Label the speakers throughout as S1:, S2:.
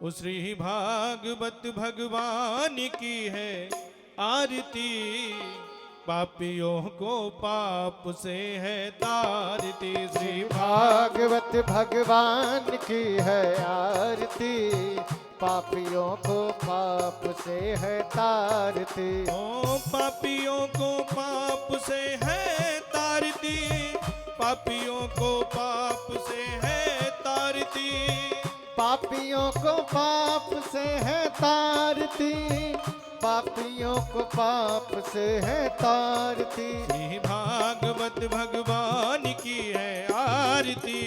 S1: उस श्री भागवत भगवान की है आरती, पापियों को पाप से है तारती। श्री
S2: भागवत भगवान की है आरती, पापियों को पाप से है तारती।
S1: ओ पापियों को पाप से है तारती, पापियों को पाप से है तारती,
S2: पापियों को पाप से है तारती, पापियों को पाप से है तारती।
S1: श्री भागवत भगवान की है आरती,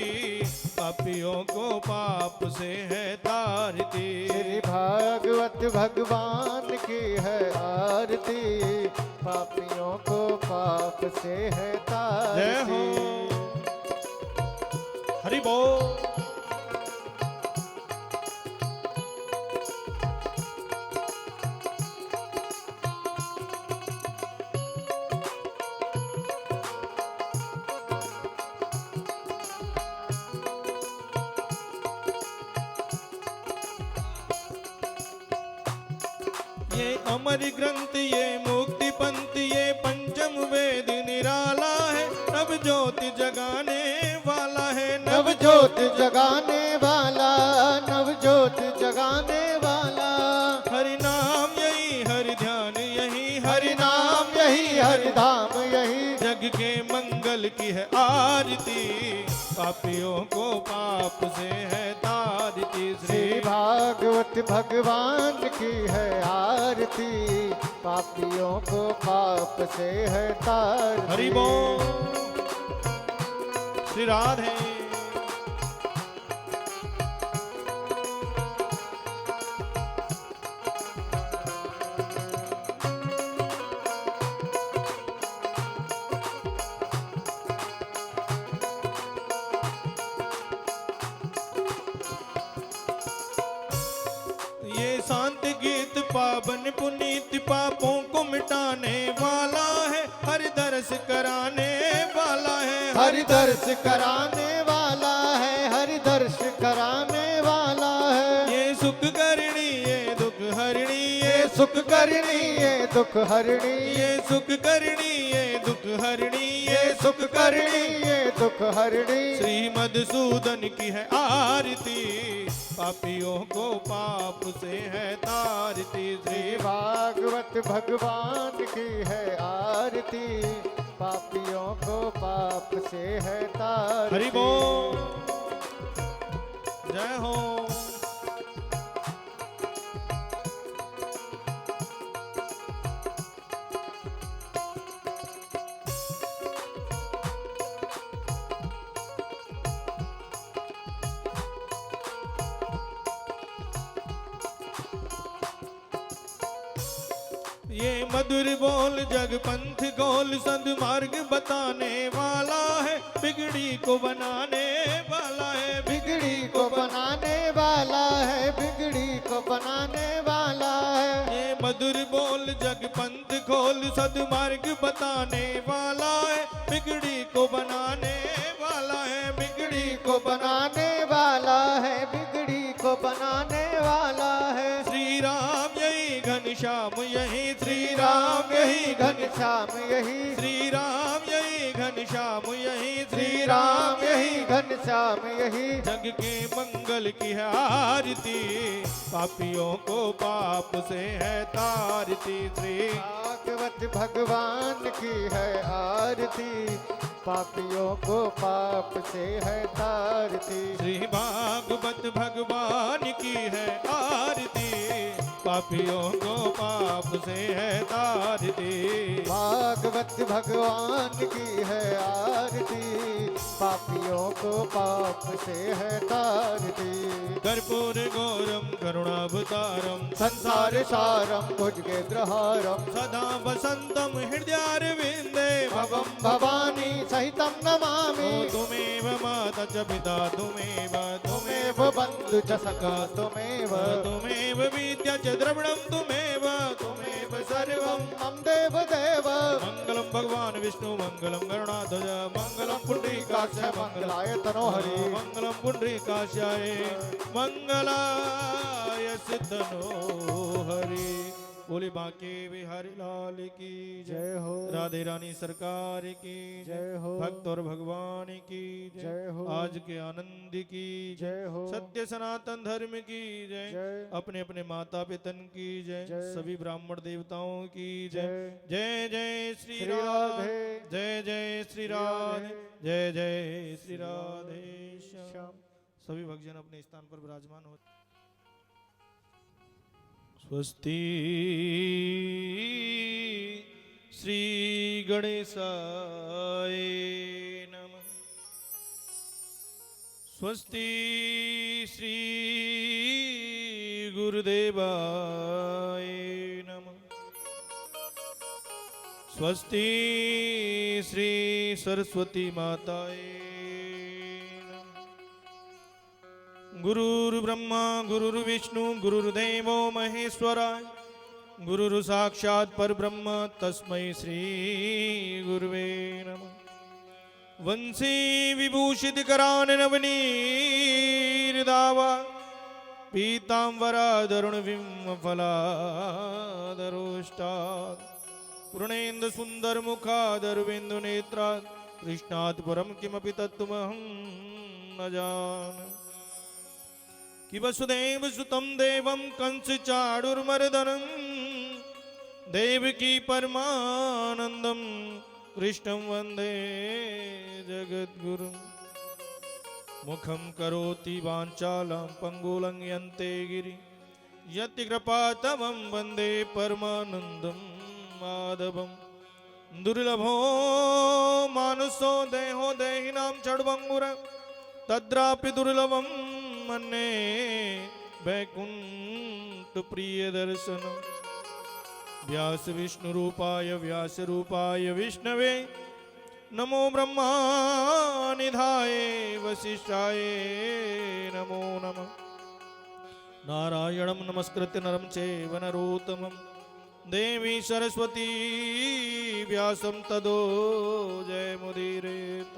S1: पापियों को पाप से है तारती।
S2: श्री भागवत भगवान की है आरती, पापियों को पाप से है तारती।
S1: जय हो, हरि बोल। ये अमर ग्रंथ, ये मुक्ति पंथ, ये पंचम वेद निराला है, नव ज्योति जगाने वाला है,
S2: नव ज्योत जगाने वाला, नव ज्योत जगाने वाला।
S1: हरि नाम यही, हरि ध्यान यही,
S2: हरि नाम यही, हरि धाम यही।
S1: जग के मंगल की है आरती, पापियों को पाप से है तारती।
S2: श्री भागवत भगवान की है आरती, पापियों को पाप से है तारती।
S1: हरि बोल। श्री राधे। ये शांत गीत पावन पुनीत, पापों को मिटाने वाला है, हरि दर्श कराने वाला है,
S2: हरि दर्श कराने वाला है, हरि दर्श कराने वाला है।
S1: ये सुख करणी, ये दुख हरणी,
S2: ये सुख करणी, ये दुख हरणी।
S1: ये सुख करणी, ये दुख हरणी,
S2: ये सुख करणी, ये दुख हरणी।
S1: श्री मधुसूदन की है आरती, पापियों को पाप से है तारती।
S2: श्री भागवत भगवान की है आरती, पापियों को पाप से है तारती।
S1: हरि बोल। जय हो। ये मधुर बोल जग पंथ गोल, सद्मार्ग बताने वाला है, बिगड़ी को बनाने वाला है,
S2: बिगड़ी को बनाने वाला है, बिगड़ी को बनाने वाला है।
S1: ये मधुर बोल जग पंथ खोल, सद्मार्ग बताने वाला है, बिगड़ी को बनाने वाला है, बिगड़ी
S2: को बनाने वाला है, बिगड़ी को बनाने वाला है।
S1: श्री राम यही घनश्याम यही,
S2: श्री राम यही घनश्याम यही।
S1: श्री राम यही घनश्याम यही,
S2: श्री राम यही घनश्याम यही।
S1: जग के मंगल की है आरती, पापियों को पाप से है तारती। श्री
S2: भागवत भगवान की है आरती, पापियों को पाप से है तारती।
S1: श्री भागवत भगवान की है आरती, पापियों को पाप से है तारती।
S2: भागवत भगवान की है आरती, पापियों को पाप से है तारती।
S1: कर्पूर गौरम करुणावतारम,
S2: संसार सारम भुजगेन्द्रहारम,
S1: सदा वसंतम हृदयारविंदे
S2: भवम भवानी सहितं नमामि।
S1: तुमेव माता च पिता, तुमेव
S2: त्वमेव बन्धु च सखा त्वमेव,
S1: तुमेव विद्या च द्रविणं, तुमेव सर्वं
S2: मम देव देव।
S1: मंगलम भगवान विष्णु, मंगलम गरुणाध्वज, मंगलम पुंडरीकाक्ष,
S2: मंगलाय तनोहरि,
S1: मंगलम पुंडरीकाक्षाय, मंगला तनो हरे। बोले बांके बिहारी लाल की
S2: जय हो।
S1: राधे रानी सरकार की
S2: जय हो।
S1: भक्त और भगवान की
S2: जय हो।
S1: आज के आनंद की
S2: जय हो।
S1: सत्य सनातन धर्म की जय।
S2: जय।
S1: अपने अपने माता पितन की जय।
S2: जय।
S1: सभी ब्राह्मण देवताओं की जय।
S2: जय।
S1: जय जय श्री
S2: श्री
S1: राधे।
S2: राधे।
S1: जय जय श्री राधे। जय जय श्री राधे श्याम। सभी भक्तजन अपने स्थान पर विराजमान हो। स्वस्ति श्री गणेशाय नमः। स्वस्ति श्री गुरुदेवाय नमः। स्वस्ति श्री सरस्वती माताय नमः। गुरुर्ब्रह्मा गुरुर्विष्णु गुरुर्देवो महेश्वराय गुरुर् साक्षात् परब्रह्म तस्मै श्री गुरुवे नमः। वंशी विभूषित करान नवनीरदावा पीतांबराधरुण विमफलाधरोष्टात् पूर्णेन्दु सुंदर मुखादरविंदु नेत्रात् कृष्णात् परम किमपि तत्त्वमहं न जाने। कि वसुदेव सुतं देवं कंस चाणूरमर्दनं देवकी परमानंदं कृष्णं वंदे जगद्गुरुं। मुखं करोति वाञ्छालं पंगुलं यन्ते गिरि यति कृपातमं वंदे परमानंदं माधवं। दुर्लभो मानुषो देहो देहिनां षड्भङ्गुर तद्रापि दुर्लभं मन्ये वैकुंठ प्रिय दर्शन। व्यास विष्णु रूपाय व्यास रूपाय विष्णवे नमो ब्रह्मा निधाय वसिष्ठाय नमो नमः। नारायणं नमस्कृत्य नरं चैव नरोत्तमं देवी सरस्वती व्यासं तदो जयमुदीरयेत्।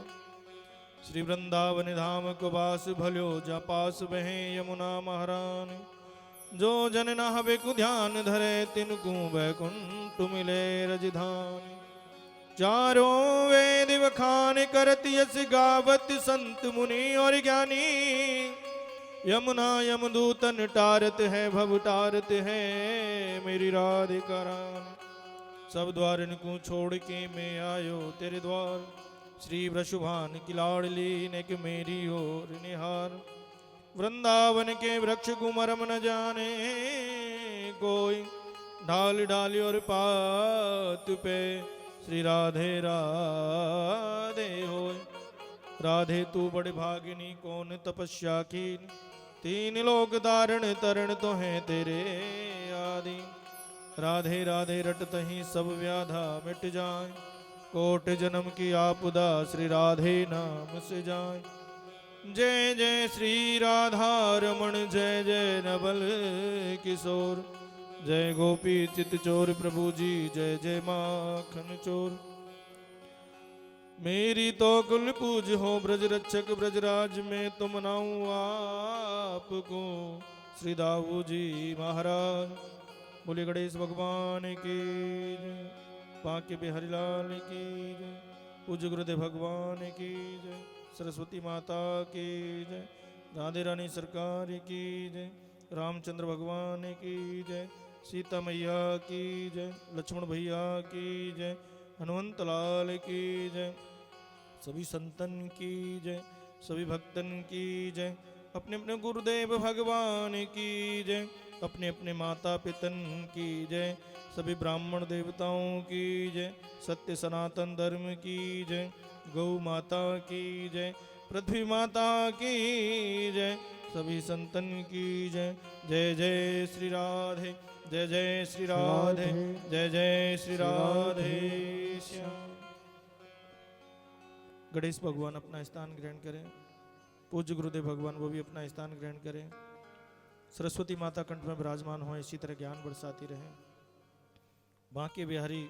S1: श्री वृंदावन धाम को वास भल्यो जा पास बहे यमुना महारानी। जो जन नहबे को ध्यान धरे तिनको वैकुंठ मिले रजधानी। चारों वेद वखान करत यस गावत संत मुनि और ज्ञानी। यमुना यमदूतन टारत है भव टारत है मेरी राधिका रानी। सब द्वारन को छोड़ के मैं आयो तेरे द्वार। श्री वृषभान की लाडली ने कि मेरी ओर निहार। वृंदावन के वृक्ष को मरम न जाने कोई। ढाल डाली और पात पे श्री राधे राधे होय। राधे तू बड़े भागिनी कौन तपस्या की। तीन लोक धारण तरण तो है तेरे आदि। राधे राधे रटत ही सब व्याधा मिट जाए। कोट जन्म की आपदा श्री राधे नाम से जाए। जय जय श्री राधा रमण जय जय नवल किशोर। जय गोपी चित चोर प्रभु जी जय जय माखन चोर। मेरी तो कुल पूज हो ब्रज रक्षक ब्रजराज में तुम नाऊं आपको श्री दाऊ जी महाराज। बोले गणेश भगवान की जय। बांके बिहारी लाल की जय। पूज्य गुरुदेव भगवान की जय। सरस्वती माता की जय। राधे रानी सरकार की जय। रामचंद्र भगवान की जय। सीता मैया की जय। लक्ष्मण भैया की जय। हनुमंत लाल की जय। सभी संतन की जय। सभी भक्तन की जय। अपने अपने गुरुदेव भगवान की जय। अपने अपने माता पितन की जय। सभी ब्राह्मण देवताओं की जय। सत्य सनातन धर्म की जय। गौ माता की जय। पृथ्वी माता की जय। सभी संतन की जय। जय जय श्री राधे। जय जय श्री राधे। जय जय श्री राधे श्याम। गणेश भगवान अपना स्थान ग्रहण करें। पूज्य गुरुदेव भगवान वो भी अपना स्थान ग्रहण करें। सरस्वती माता कंठ में विराजमान हो इसी तरह ज्ञान बरसाती रहे। बांके बिहारी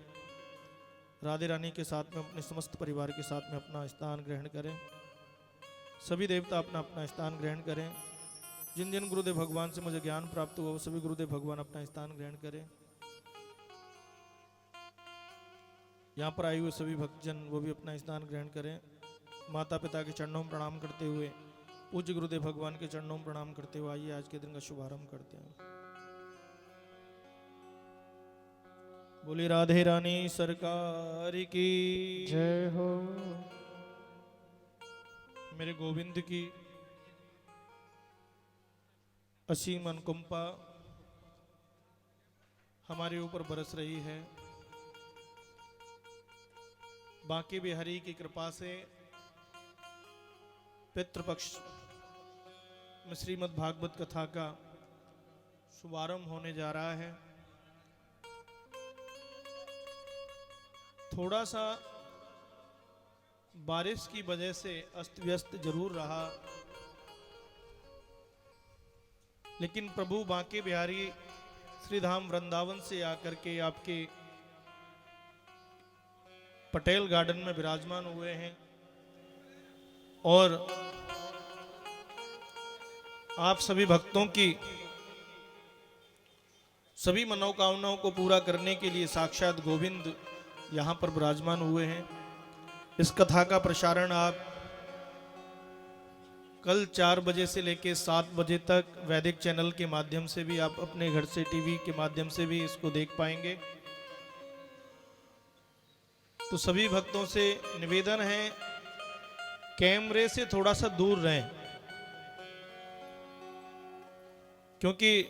S1: राधे रानी के साथ में अपने समस्त परिवार के साथ में अपना स्थान ग्रहण करें। सभी देवता अपना अपना स्थान ग्रहण करें। जिन जिन गुरुदेव भगवान से मुझे ज्ञान प्राप्त हुआ वो सभी गुरुदेव भगवान अपना स्थान ग्रहण करें। यहाँ पर आए हुए सभी भक्तजन वो भी अपना स्थान ग्रहण करें। माता पिता के चरणों में प्रणाम करते हुए, पूज्य गुरुदेव भगवान के चरणों में प्रणाम करते हुए आइए आज के दिन का शुभारंभ करते हैं। बोली राधे रानी सरकार की
S2: जय हो।
S1: मेरे गोविंद की असीम अनुकंपा हमारे ऊपर बरस रही है। बांके बिहारी की कृपा से पितृपक्ष में श्रीमद् भागवत कथा का शुभारंभ होने जा रहा है। थोड़ा सा बारिश की वजह से अस्त व्यस्त जरूर रहा, लेकिन प्रभु बांके बिहारी श्री धाम वृंदावन से आकर के आपके पटेल गार्डन में विराजमान हुए हैं और आप सभी भक्तों की सभी मनोकामनाओं को पूरा करने के लिए साक्षात गोविंद यहाँ पर विराजमान हुए हैं। इस कथा का प्रसारण आप कल 4 बजे से लेकर 7 बजे तक वैदिक चैनल के माध्यम से भी, आप अपने घर से टीवी के माध्यम से भी इसको देख पाएंगे। तो सभी भक्तों से निवेदन है कैमरे से थोड़ा सा दूर रहें, क्योंकि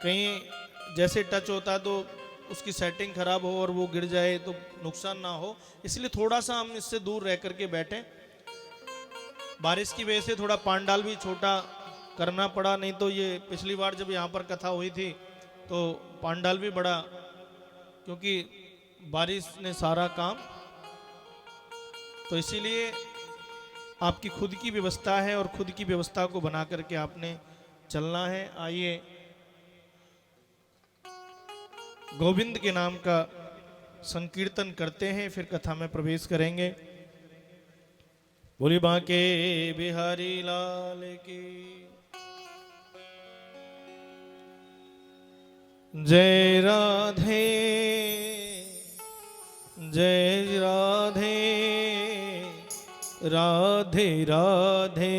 S1: कहीं जैसे टच होता है तो उसकी सेटिंग खराब हो और वो गिर जाए तो नुकसान ना हो, इसलिए थोड़ा सा हम इससे दूर रह करके बैठें। बारिश की वजह से थोड़ा पांडाल भी छोटा करना पड़ा, नहीं तो ये पिछली बार जब यहाँ पर कथा हुई थी तो पांडाल भी बड़ा, क्योंकि बारिश ने सारा काम, तो इसीलिए आपकी खुद की व्यवस्था है और खुद की व्यवस्था को बना करके आपने चलना है। आइए गोविंद के नाम का संकीर्तन करते हैं, फिर कथा में प्रवेश करेंगे। बोली बांके बिहारी लाल की जय राधे जय राधे राधे राधे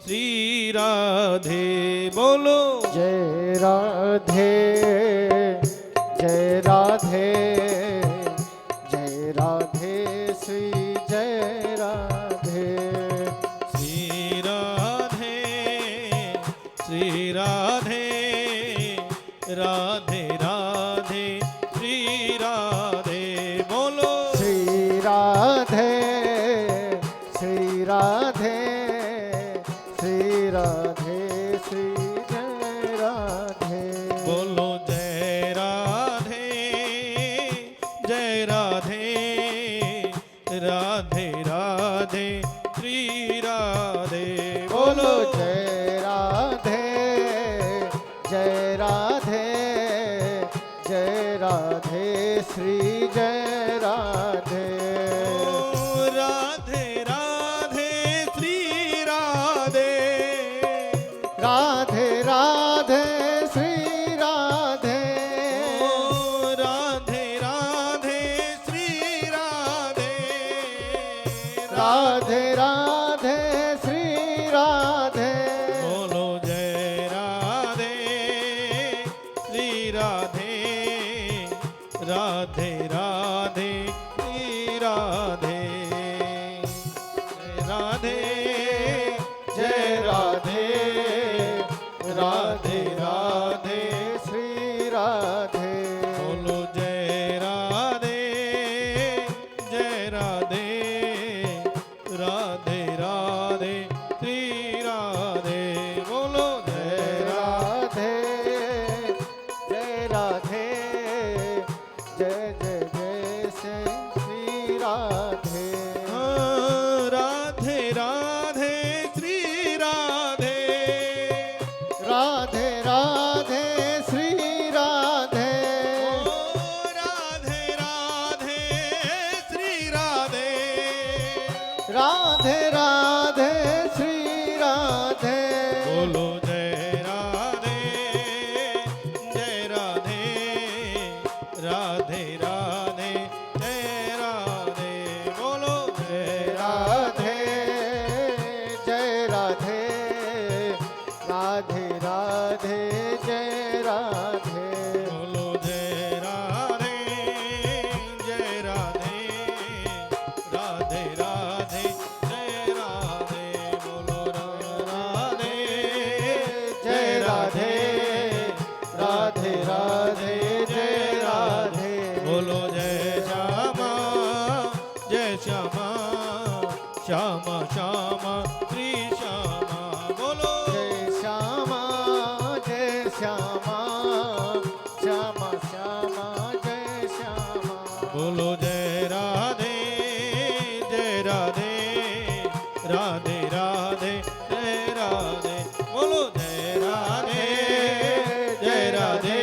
S1: श्री राधे। बोलो
S2: जय राधे जय राधे जय राधे श्री जय राधे।
S1: श्री राधे श्री राधे राधे राधे श्री राधे। बोलो
S2: श्री राधे श्री राधे श्री राधे श्री जय राधे।
S1: बोलो जय राधे जय राधे राधे राधे श्री राधे।
S2: बोलो जय राधे जय राधे जय राधे श्री जय राधे।
S1: ओ राधे राधे श्री राधे
S2: राधे राधे श्री राधे।
S1: ओ राधे राधे श्री राधे
S2: राधे राधे श्री राधे।
S1: बोलो जय राधे श्री राधे राधे राधे श्री राधे। जय राधे
S2: जय राधे राधे राधे श्री राधे।
S1: बोलो जय राधे जय राधे राधे राधे श्री राधे। बोलो
S2: जय राधे जय राधे जय जय जय श्री राधे।
S1: हाँ, राधे राधे श्री राधे
S2: राधे राधे जय राधे।
S1: बोलो जय राधे जय राधे, राधे राधे जय राधे। बोलो राधे
S2: जय राधे राधे राधे जय राधे।
S1: बोलो जय श्यामा जय श्यामा, श्यामा श्यामा श्री श्यामा। बोलो
S2: जय श्यामा जय श्यामा, श्यामा श्यामा जय श्यामा।
S1: बोलो जय राधे जय राधे, राधे राधे जय राधे। बोलो जय राधे जय राधे,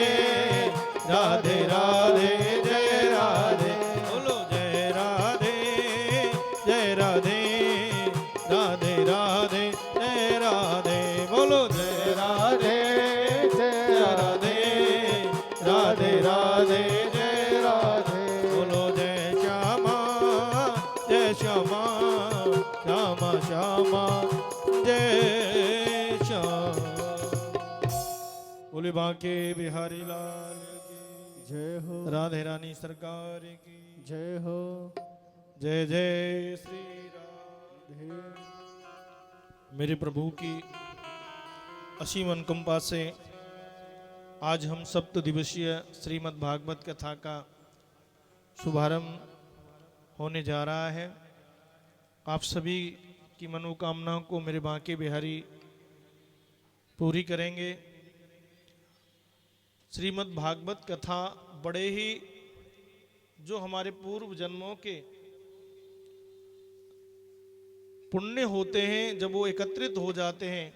S1: राधे राधे जय राधे। बोलो जय राधे जय राधे, राधे राधे जय राधे। बोलो जय
S2: राधे जय राधे, राधे राधे जय राधे।
S1: बोलो जय श्यामा जय श्यामा, श्यामा श्यामा जय श्यामा। बोले बांके बिहारी लाल की
S2: जय हो
S1: राधे रानी सरकार की
S2: जय हो।
S1: जय जय श्री राधे। मेरे प्रभु की असीम अनुकंपा से आज हम सप्त दिवसीय श्रीमद् भागवत कथा का शुभारंभ होने जा रहा है। आप सभी की मनोकामनाओं को मेरे बांके बिहारी पूरी करेंगे। श्रीमद् भागवत कथा बड़े ही जो हमारे पूर्व जन्मों के पुण्य होते हैं, जब वो एकत्रित हो जाते हैं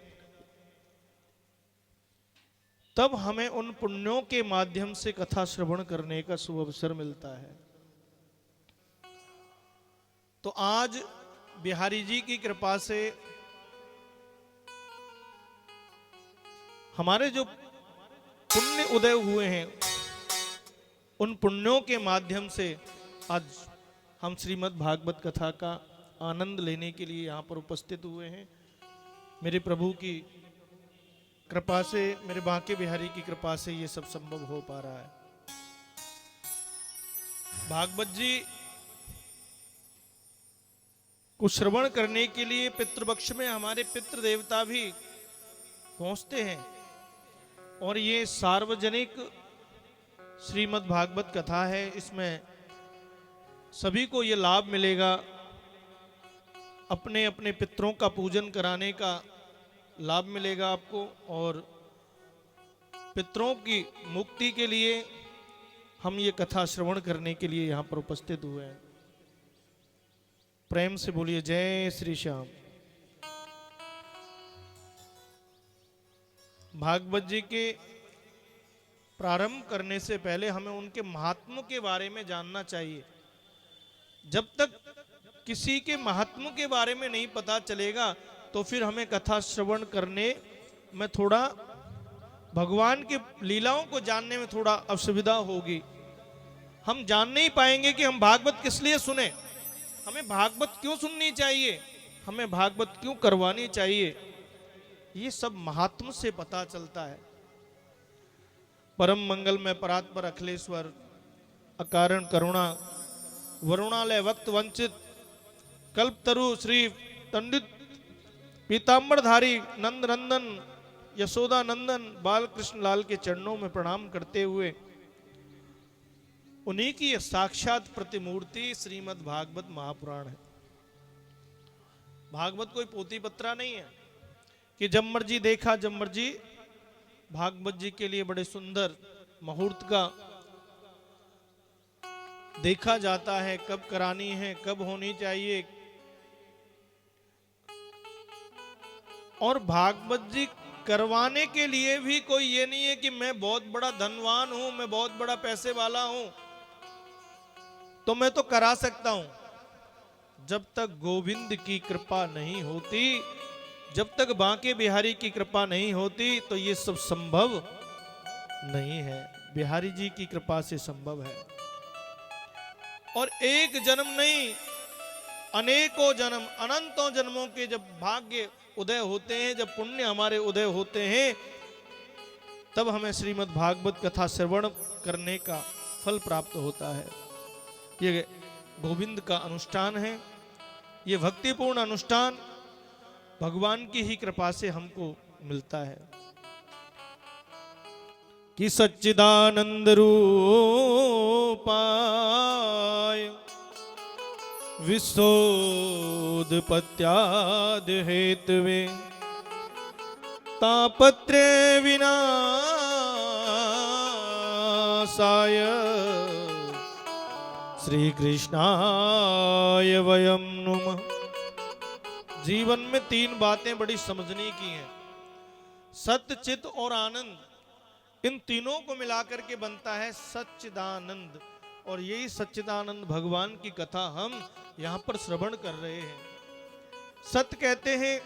S1: तब हमें उन पुण्यों के माध्यम से कथा श्रवण करने का शुभ अवसर मिलता है। तो आज बिहारी जी की कृपा से हमारे जो पुण्य उदय हुए हैं उन पुण्यों के माध्यम से आज हम श्रीमद् भागवत कथा का आनंद लेने के लिए यहाँ पर उपस्थित हुए हैं। मेरे प्रभु की कृपा से, मेरे बांके बिहारी की कृपा से ये सब संभव हो पा रहा है। भागवत जी को श्रवण करने के लिए पितृपक्ष में हमारे पितृ देवता भी पहुंचते हैं और ये सार्वजनिक श्रीमद् भागवत कथा है। इसमें सभी को ये लाभ मिलेगा, अपने अपने पितरों का पूजन कराने का लाभ मिलेगा आपको, और पितरों की मुक्ति के लिए हम ये कथा श्रवण करने के लिए यहाँ पर उपस्थित हुए हैं। प्रेम से बोलिए जय श्री श्याम। भागवत जी के प्रारंभ करने से पहले हमें उनके महात्म के बारे में जानना चाहिए। जब तक किसी के महात्म के बारे में नहीं पता चलेगा तो फिर हमें कथा श्रवण करने में थोड़ा, भगवान की लीलाओं को जानने में थोड़ा असुविधा होगी। हम जान नहीं पाएंगे कि हम भागवत किस लिए सुने, हमें भागवत क्यों सुननी चाहिए, हमें भागवत क्यों करवानी चाहिए। ये सब महात्म से पता चलता है। परम मंगल में परात्पर अखिलेश्वर, अकारण करुणा, वरुणालय वक्त वंचित, कल्पतरु श्री पंडित पीतांबरधारी नंद नंदन यशोदा नंदन बालकृष्ण लाल के चरणों में प्रणाम करते हुए उन्हीं की साक्षात प्रतिमूर्ति श्रीमद् भागवत महापुराण है। भागवत कोई पोती पत्रा नहीं है कि जब मर्जी देखा जब मर्जी। भागवत जी के लिए बड़े सुंदर मुहूर्त का देखा जाता है, कब करानी है, कब होनी चाहिए। और भागवत जी करवाने के लिए भी कोई ये नहीं है कि मैं बहुत बड़ा धनवान हूं, मैं बहुत बड़ा पैसे वाला हूं तो मैं तो करा सकता हूं। जब तक गोविंद की कृपा नहीं होती, जब तक बांके बिहारी की कृपा नहीं होती तो ये सब संभव नहीं है। बिहारी जी की कृपा से संभव है। और एक जन्म नहीं, अनेकों जन्म, अनंतों जन्मों के जब भाग्य उदय होते हैं, जब पुण्य हमारे उदय होते हैं तब हमें श्रीमद् भागवत कथा श्रवण करने का फल प्राप्त होता है। ये गोविंद का अनुष्ठान है, ये भक्तिपूर्ण अनुष्ठान भगवान की ही कृपा से हमको मिलता है कि सच्चिदानंद रूपाय विशोधपत्याद हेतवे तापत्रे विनाशाय श्री कृष्णाय वयम नुमः। जीवन में तीन बातें बड़ी समझने की हैं, सत्य, चित और आनंद। इन तीनों को मिलाकर के बनता है सच्चिदानंद, और यही सच्चिदानंद भगवान की कथा हम यहां पर श्रवण कर रहे हैं। सत्य कहते हैं,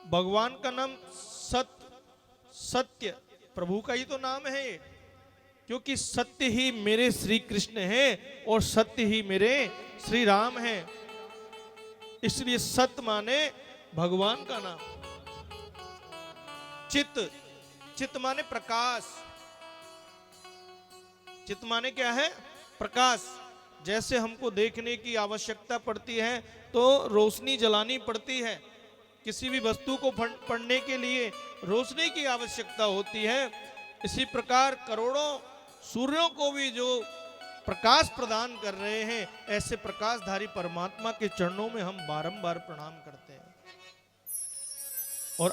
S1: भगवान का नाम सत्य प्रभु का ही तो नाम है, क्योंकि सत्य ही मेरे श्री कृष्ण हैं और सत्य ही मेरे श्री राम हैं। इसलिए सत्य माने भगवान का नाम। चित माने प्रकाश। चित माने क्या है? प्रकाश। जैसे हमको देखने की आवश्यकता पड़ती है तो रोशनी जलानी पड़ती है, किसी भी वस्तु को पढ़ने के लिए रोशनी की आवश्यकता होती है। इसी प्रकार करोड़ों सूर्यों को भी जो प्रकाश प्रदान कर रहे हैं, ऐसे प्रकाशधारी परमात्मा के चरणों में हम बारंबार प्रणाम करते हैं। और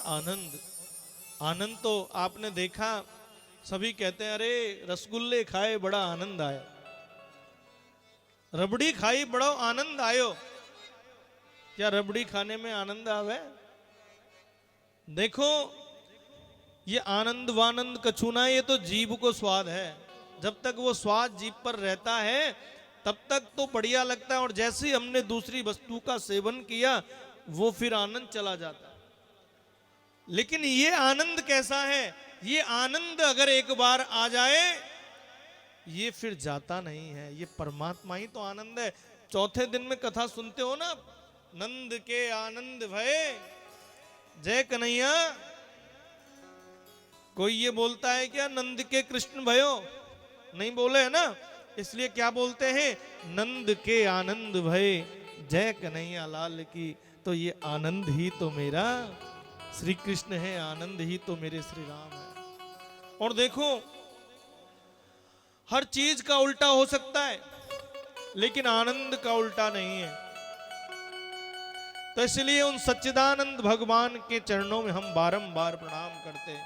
S1: आनंद तो आपने देखा, सभी कहते हैं अरे रसगुल्ले खाए बड़ा आनंद आया, रबड़ी खाई बड़ा आनंद आयो। क्या रबड़ी खाने में आनंद आवे? देखो, ये आनंद वानंद कछुना, ये तो जीभ को स्वाद है। जब तक वो स्वाद जीभ पर रहता है तब तक तो बढ़िया लगता है, और जैसे ही हमने दूसरी वस्तु का सेवन किया वो फिर आनंद चला जाता है। लेकिन ये आनंद कैसा है? ये आनंद अगर एक बार आ जाए ये फिर जाता नहीं है। ये परमात्मा ही तो आनंद है। चौथे दिन में कथा सुनते हो ना, नंद के आनंद भये जय कन्हैया। कोई ये बोलता है क्या नंद के कृष्ण भयो? नहीं बोले है ना। इसलिए क्या बोलते हैं? नंद के आनंद भये जय कन्हैया लाल की। तो ये आनंद ही तो मेरा श्री कृष्ण है, आनंद ही तो मेरे श्री राम है। और देखो, हर चीज का उल्टा हो सकता है लेकिन आनंद का उल्टा नहीं है। तो इसलिए उन सच्चिदानंद भगवान के चरणों में हम बारंबार प्रणाम करते हैं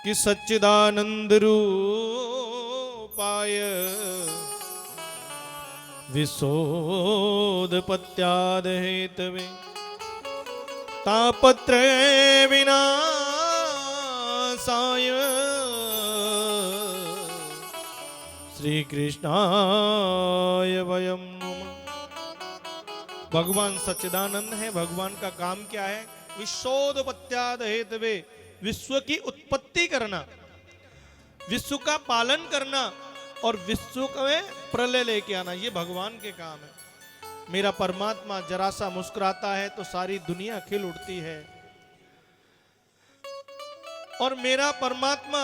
S1: कि सच्चिदानंद रूपाय विशोधपत्याद हेतवे तापत्रय विनाशाय श्री कृष्णाय वयम नुमः। भगवान सच्चिदानंद है। भगवान का काम क्या है? विशोधपत्याद हेतवे, विश्व की उत्पत्ति करना, विश्व का पालन करना और विश्व में प्रलय लेके आना, ये भगवान के काम है। मेरा परमात्मा जरा सा मुस्कुराता है तो सारी दुनिया खिल उठती है। और मेरा परमात्मा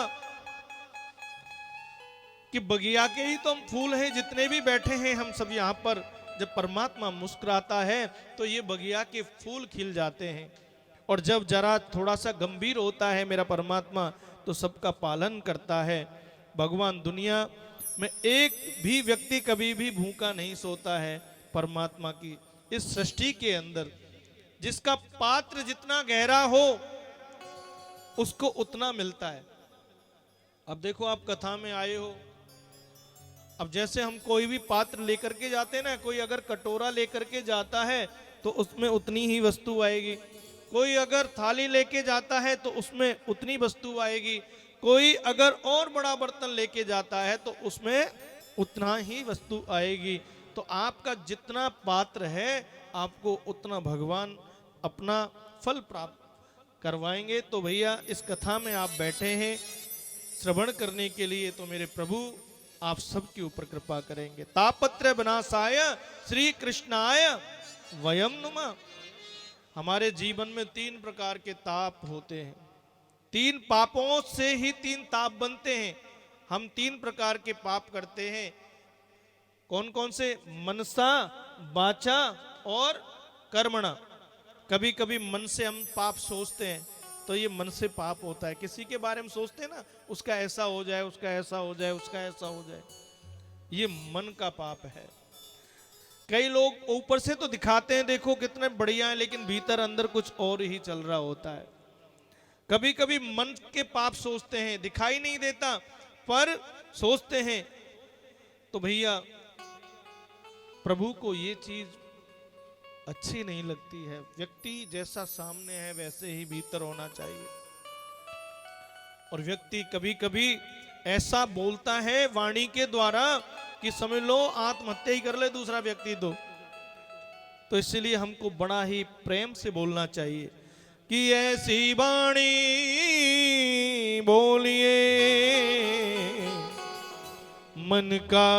S1: कि बगिया के ही तो हम फूल हैं, जितने भी बैठे हैं हम सब यहाँ पर, जब परमात्मा मुस्कुराता है तो ये बगिया के फूल खिल जाते हैं। और जब जरा थोड़ा सा गंभीर होता है मेरा परमात्मा तो सबका पालन करता है। भगवान दुनिया में एक भी व्यक्ति कभी भी भूखा नहीं सोता है। परमात्मा की इस सृष्टि के अंदर जिसका पात्र जितना गहरा हो उसको उतना मिलता है। अब देखो, आप कथा में आए हो, अब जैसे हम कोई भी पात्र लेकर के जाते हैं ना, कोई अगर कटोरा लेकर के जाता है तो उसमें उतनी ही वस्तु आएगी, कोई अगर थाली लेके जाता है तो उसमें उतनी वस्तु आएगी, कोई अगर और बड़ा बर्तन लेके जाता है तो उसमें उतना ही वस्तु आएगी। तो आपका जितना पात्र है आपको उतना भगवान अपना फल प्राप्त करवाएंगे। तो भैया, इस कथा में आप बैठे हैं श्रवण करने के लिए, तो मेरे प्रभु आप सबके ऊपर कृपा करेंगे। तापत्र विनाशाय श्री कृष्णाय वयम नुमः। हमारे जीवन में तीन प्रकार के ताप होते हैं। तीन पापों से ही तीन ताप बनते हैं। हम तीन प्रकार के पाप करते हैं। कौन कौन से? मनसा, वाचा और कर्मणा। कभी कभी मन से हम पाप सोचते हैं तो ये मन से पाप होता है। किसी के बारे में सोचते हैं ना, उसका ऐसा हो जाए, उसका ऐसा हो जाए, उसका ऐसा हो जाए, ये मन का पाप है। कई लोग ऊपर से तो दिखाते हैं देखो कितने बढ़िया हैं, लेकिन भीतर अंदर कुछ और ही चल रहा होता है। कभी कभी मन के पाप सोचते हैं, दिखाई नहीं देता पर सोचते हैं। तो भैया प्रभु को ये चीज अच्छी नहीं लगती है। व्यक्ति जैसा सामने है वैसे ही भीतर होना चाहिए। और व्यक्ति कभी कभी ऐसा बोलता है वाणी के द्वारा कि समझ लो आत्महत्या ही कर ले दूसरा व्यक्ति तो इसलिए हमको बड़ा ही प्रेम से बोलना चाहिए कि ऐसी वाणी बोलिए मन का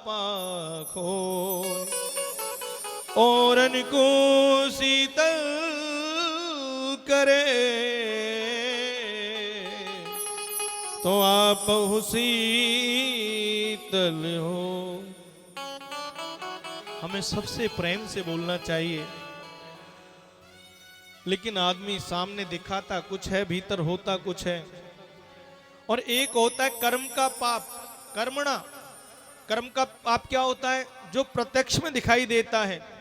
S1: पाखो और को शीतल करे तो आप शीतल हो। हमें सबसे प्रेम से बोलना चाहिए। लेकिन आदमी सामने दिखाता कुछ है, भीतर होता कुछ है। और एक होता है कर्म का पाप, कर्मणा। कर्म का पाप क्या होता है? जो प्रत्यक्ष में दिखाई देता है।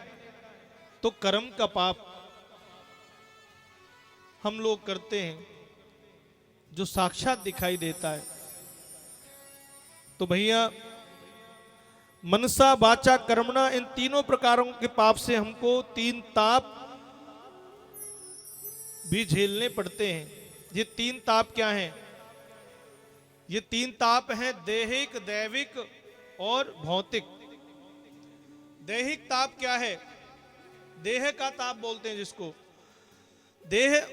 S1: तो कर्म का पाप हम लोग करते हैं जो साक्षात दिखाई देता है। तो भैया मनसा, वाचा, कर्मणा, इन तीनों प्रकारों के पाप से हमको तीन ताप भी झेलने पड़ते हैं। ये तीन ताप क्या हैं? ये तीन ताप हैं दैहिक, दैविक और भौतिक। दैहिक ताप क्या है? देह का ताप बोलते हैं जिसको। देह,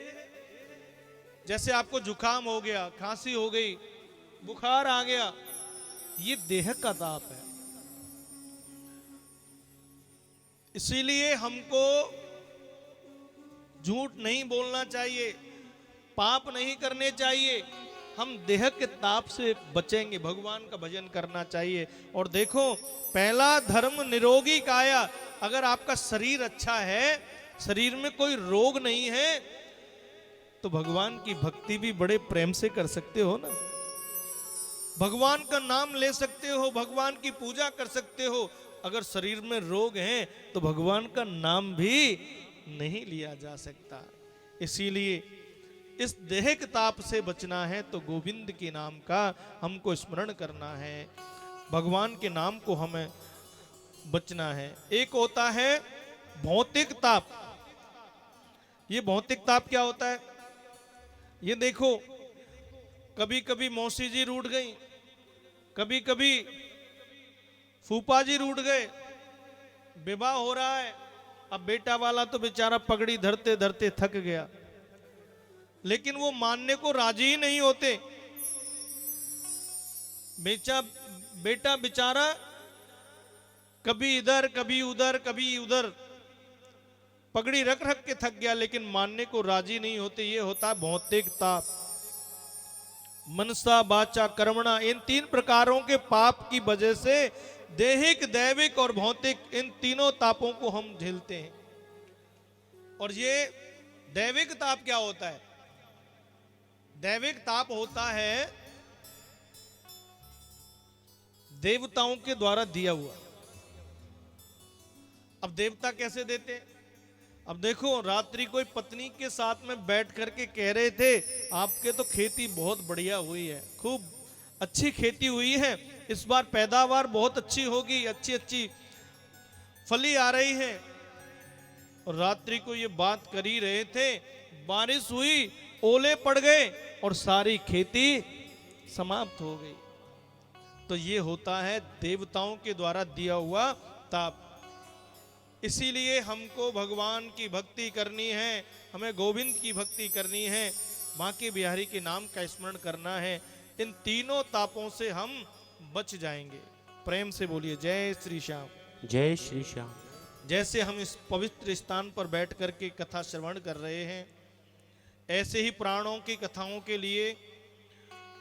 S1: जैसे आपको जुकाम हो गया, खांसी हो गई, बुखार आ गया, ये देह का ताप है। इसीलिए हमको झूठ नहीं बोलना चाहिए, पाप नहीं करने चाहिए। हम देह के ताप से बचेंगे, भगवान का भजन करना चाहिए। और देखो, पहला धर्म निरोगी काया। अगर आपका शरीर अच्छा है, शरीर में कोई रोग नहीं है, तो भगवान की भक्ति भी बड़े प्रेम से कर सकते हो ना। भगवान का नाम ले सकते हो, भगवान की पूजा कर सकते हो। अगर शरीर में रोग है तो भगवान का नाम भी नहीं लिया जा सकता। इसीलिए इस देहिक ताप से बचना है तो गोविंद के नाम का हमको स्मरण करना है, भगवान के नाम को हमें बचना है। एक होता है भौतिक ताप। ये भौतिक ताप क्या होता है? ये देखो, कभी कभी मौसी जी रूठ गई, कभी कभी फूफा जी रूठ गए, विवाह हो रहा है। अब बेटा वाला तो बेचारा पगड़ी धरते धरते थक गया, लेकिन वो मानने को राजी ही नहीं होते। बेटा बेचारा कभी इधर कभी उधर कभी उधर पगड़ी रख रख के थक गया, लेकिन मानने को राजी नहीं होते। ये होता है भौतिक ताप। मनसा, वाचा, कर्मणा, इन तीन प्रकारों के पाप की वजह से दैहिक, दैविक और भौतिक, इन तीनों तापों को हम झेलते हैं। और ये दैविक ताप क्या होता है? दैविक ताप होता है देवताओं के द्वारा दिया हुआ। अब देवता कैसे देते? अब देखो, रात्रि कोई पत्नी के साथ में बैठ करके कह रहे थे, आपके तो खेती बहुत बढ़िया हुई है, खूब अच्छी खेती हुई है, इस बार पैदावार बहुत अच्छी होगी, अच्छी अच्छी फली आ रही है। और रात्रि को ये बात कर ही रहे थे, बारिश हुई, ओले पड़ गए और सारी खेती समाप्त हो गई। तो ये होता है देवताओं के द्वारा दिया हुआ ताप। इसीलिए हमको भगवान की भक्ति करनी है, हमें गोविंद की भक्ति करनी है, बांके बिहारी के नाम का स्मरण करना है। इन तीनों तापों से हम बच जाएंगे। प्रेम से बोलिए जय श्री श्याम।
S3: जय श्री श्याम।
S1: जैसे हम इस पवित्र स्थान पर बैठ करके कथा श्रवण कर रहे हैं, ऐसे ही प्राणों की कथाओं के लिए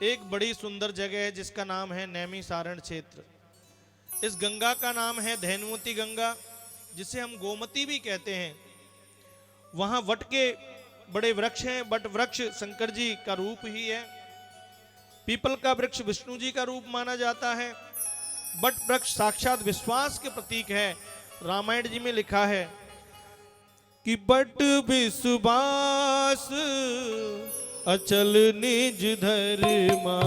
S1: एक बड़ी सुंदर जगह है जिसका नाम है नैमिसारण क्षेत्र। इस गंगा का नाम है धैनुवती गंगा, जिसे हम गोमती भी कहते हैं। वहां वट के बड़े वृक्ष हैं। वट वृक्ष शंकर जी का रूप ही है। पीपल का वृक्ष विष्णु जी का रूप माना जाता है। वट वृक्ष साक्षात विश्वास के प्रतीक है। रामायण जी में लिखा है कि बट विश्वास अचल निज धर्मा।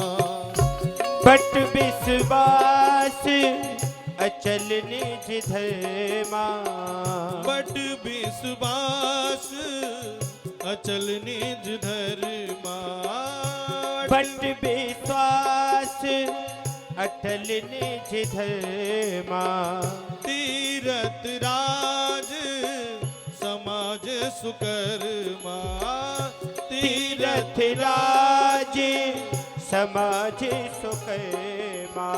S3: बट विश्वास अचल निज धर्मा।
S1: बट विश्वास अचल निज धर्मा।
S3: बट विश्वास अटल निज धर्मा।
S1: तीरथ राज समाज सुकर्मा।
S3: तीरथ राज समाज सुकर्मा।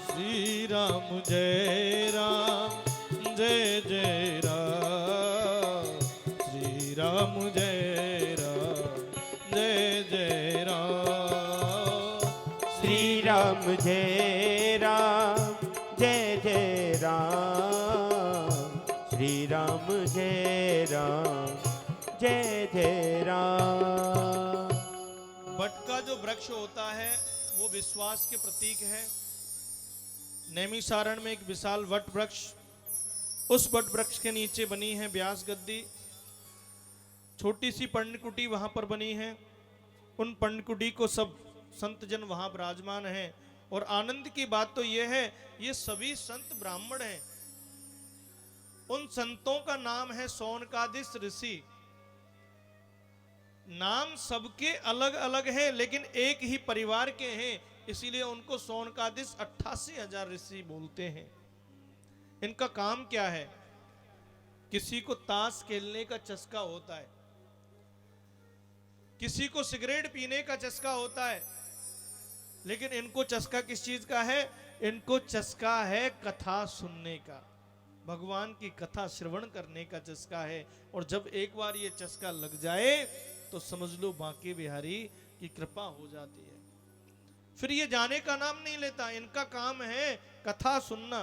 S1: श्री राम जय राम जय जय राम। श्री राम जय राम जय जय राम।
S3: श्री राम जय राम जय जय राम। श्री राम जय राम जय जय राम।
S1: वट का जो वृक्ष होता है वो विश्वास के प्रतीक है। नैमिसारण में एक विशाल वट वृक्ष, उस वट वृक्ष के नीचे बनी है व्यास गद्दी। छोटी सी पर्णकुटी वहां पर बनी है। उन पर्णकुटी को सब संत जन वहां विराजमान हैं। और आनंद की बात तो यह है, ये सभी संत ब्राह्मण हैं। उन संतों का नाम है सौनकादिश ऋषि। नाम सबके अलग अलग हैं, लेकिन एक ही परिवार के हैं, इसीलिए उनको सौनकादिश 88,000 ऋषि बोलते हैं। इनका काम क्या है? किसी को ताश खेलने का चस्का होता है, किसी को सिगरेट पीने का चस्का होता है, लेकिन इनको चस्का किस चीज का है? इनको चस्का है कथा सुनने का, भगवान की कथा श्रवण करने का चस्का है। और जब एक बार ये चस्का लग जाए तो समझ लो बांके बिहारी की कृपा हो जाती है। फिर ये जाने का नाम नहीं लेता। इनका काम है कथा सुनना।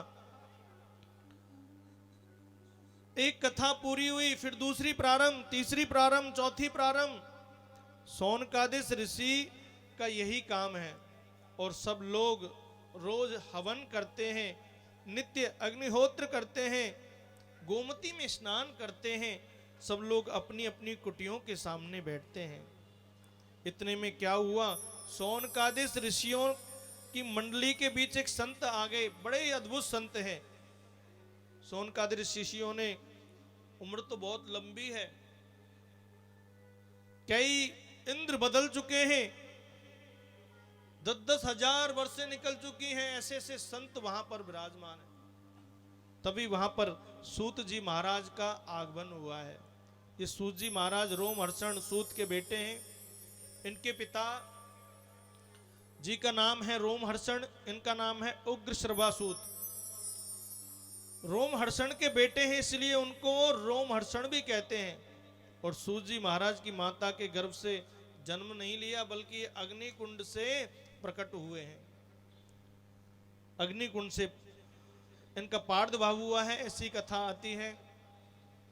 S1: एक कथा पूरी हुई, फिर दूसरी प्रारंभ, तीसरी प्रारंभ, चौथी प्रारंभ। सौनकादिश ऋषि का यही काम है। और सब लोग रोज हवन करते हैं, नित्य अग्निहोत्र करते हैं, गोमती में स्नान करते हैं। सब लोग अपनी अपनी कुटियों के सामने बैठते हैं। इतने में क्या हुआ, सौनकादिश ऋषियों की मंडली के बीच एक संत आ गए। बड़े ही अद्भुत संत हैं। सौनकादिश ऋषियों ने, उम्र तो बहुत लंबी है, कई इंद्र बदल चुके हैं, 10-10 हजार वर्षे निकल चुकी हैं, ऐसे ऐसे संत वहां पर विराजमान है। तभी वहां पर सूत जी महाराज का आगमन हुआ है। ये सूत जी महाराज रोमहर्षण सूत के बेटे हैं। इनके पिता जी का नाम है रोमहर्षण, इनका नाम है उग्र श्रवासूत। रोमहर्षण के बेटे हैं, इसलिए उनको रोमहर्षण भी कहते हैं। और सूत जी महाराज की माता के गर्भ से जन्म नहीं लिया, बल्कि अग्निकुंड से प्रकट हुए हैं। अग्निकुंड से इनका पार्थिव हुआ है, ऐसी कथा आती है।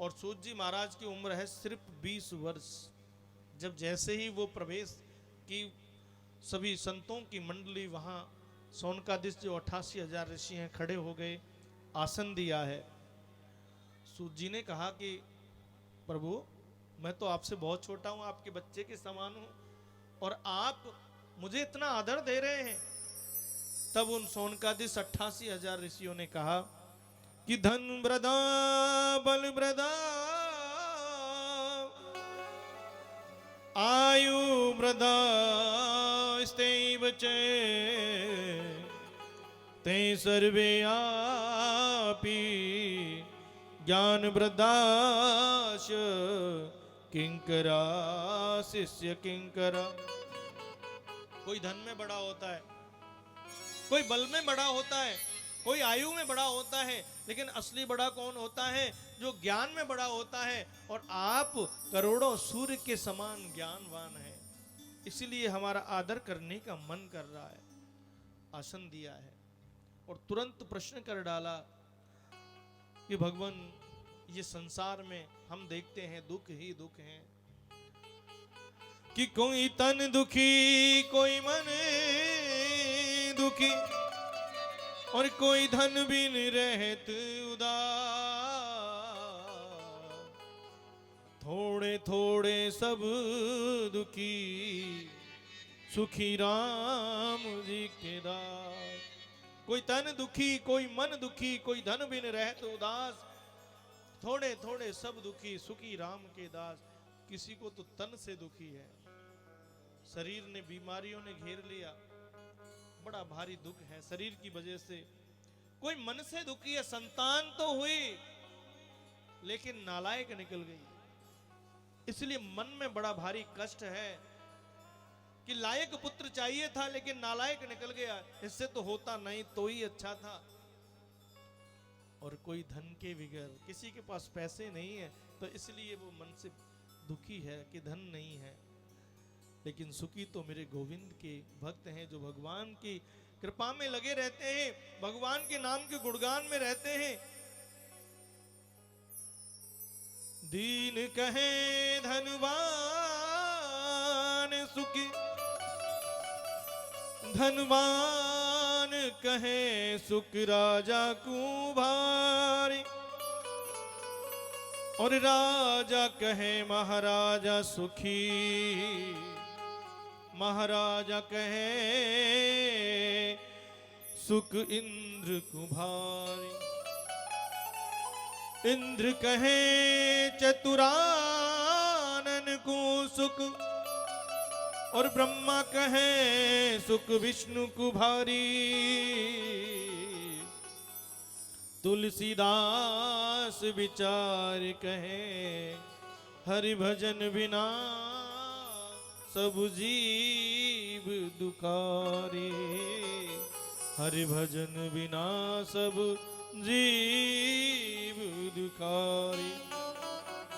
S1: और सूत जी महाराज की उम्र है सिर्फ 20 वर्ष। जब जैसे ही वो प्रवेश की, सभी संतों की मंडली वहां सौनकादिश जो 88,000 ऋषि हैं खड़े हो गए, आसन दिया है। सूत जी ने कहा कि प्रभु, मैं तो आपसे बहुत छोटा हूं, आपके बच्चे के समान हूं, और आप मुझे इतना आदर दे रहे हैं। तब उन सौनकादिश 88,000 ऋषियों ने कहा कि धन ब्रदा बल ब्रदा आयु ब्रदा स्ते बचे ते सर्वे आपी ज्ञान ब्रदाश किंकरा शिष्य किंकरा। कोई धन में बड़ा होता है, कोई बल में बड़ा होता है, कोई आयु में बड़ा होता है, लेकिन असली बड़ा कौन होता है? जो ज्ञान में बड़ा होता है। और आप करोड़ों सूर्य के समान ज्ञानवान हैं, इसलिए हमारा आदर करने का मन कर रहा है। आसन दिया है और तुरंत प्रश्न कर डाला कि भगवान, ये संसार में हम देखते हैं दुख ही दुख हैं, कि कोई तन दुखी, कोई मन दुखी, और कोई धन बिन रहत उदास, थोड़े थोड़े सब दुखी, सुखी राम जी के दास। कोई तन दुखी, कोई मन दुखी, कोई धन बिन रहत उदास, थोड़े थोड़े सब दुखी, सुखी राम के दास। किसी को तो तन से दुखी है, शरीर ने बीमारियों ने घेर लिया, बड़ा भारी दुख है शरीर की वजह से। कोई मन से दुखी है, संतान तो हुई लेकिन नालायक निकल गई, इसलिए मन में बड़ा भारी कष्ट है कि लायक पुत्र चाहिए था लेकिन नालायक निकल गया, इससे तो होता नहीं तो ही अच्छा था। और कोई धन के बगैर, किसी के पास पैसे नहीं है तो इसलिए वो मन से दुखी है कि धन नहीं है, लेकिन सुखी तो मेरे गोविंद के भक्त हैं जो भगवान की कृपा में लगे रहते हैं, भगवान के नाम के गुणगान में रहते हैं। दीन कहे धनवान सुखी, धनवान कहे सुख राजा कुभारी, और राजा कहे महाराजा सुखी, महाराजा कहे सुख इंद्र कुभारी। इंद्र कहे चतुरानन को सुख, और ब्रह्मा कहे सुख विष्णु कुभारी। तुलसीदास विचार कहे हरि भजन बिना सब जीव दुखारी, हरि भजन बिना सब जीव दुखारी।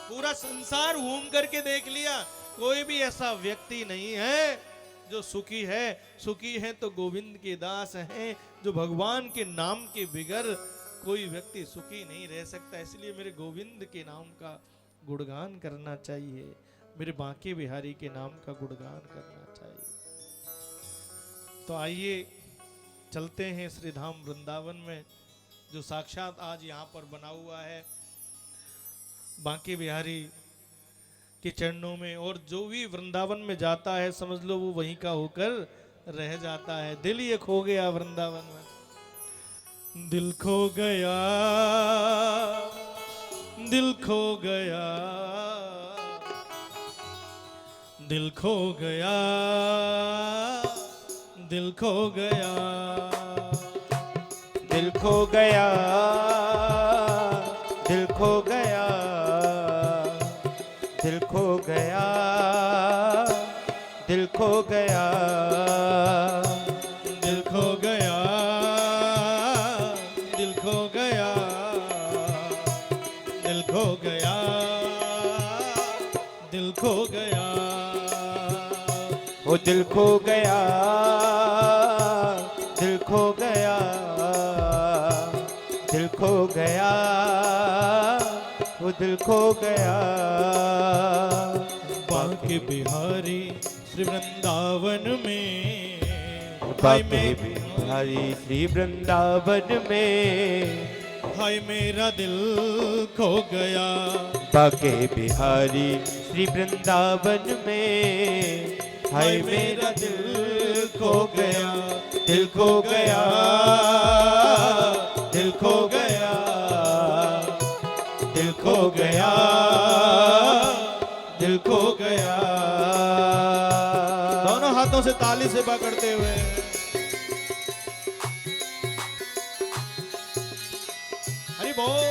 S1: पूरा संसार घूम करके देख लिया, कोई भी ऐसा व्यक्ति नहीं है जो सुखी है। सुखी है तो गोविंद के दास हैं, जो भगवान के नाम के बिगर कोई व्यक्ति सुखी नहीं रह सकता। इसलिए मेरे गोविंद के नाम का गुणगान करना चाहिए, मेरे बांके बिहारी के नाम का गुणगान करना चाहिए। तो आइए चलते हैं श्री धाम वृंदावन में, जो साक्षात आज यहाँ पर बना हुआ है बांके बिहारी के चरणों में। और जो भी वृंदावन में जाता है समझ लो वो वहीं का होकर रह जाता है। दिल ये खो गया वृंदावन में, दिल खो गया, दिल खो गया, दिल खो गया, दिल खो गया,
S3: दिल खो गया, दिल खो गया, दिल खो गया, दिल खो गया,
S1: दिल खो गया, दिल खो गया, दिल खो गया, दिल खो गया,
S3: वो दिल खो गया, दिल खो गया, दिल खो गया, वो दिल खो गया।
S1: बांके बिहारी श्री वृंदावन में,
S3: बांके बिहारी श्री वृंदावन में,
S1: हाय मेरा दिल खो गया।
S3: बांके बिहारी श्री वृंदावन में, हाय मेरा दिल खो गया, दिल खो गया, दिल खो गया, दिल खो गया, दिल खो गया।
S1: दोनों हाथों से ताली से पकड़ते हुए हरि बोल।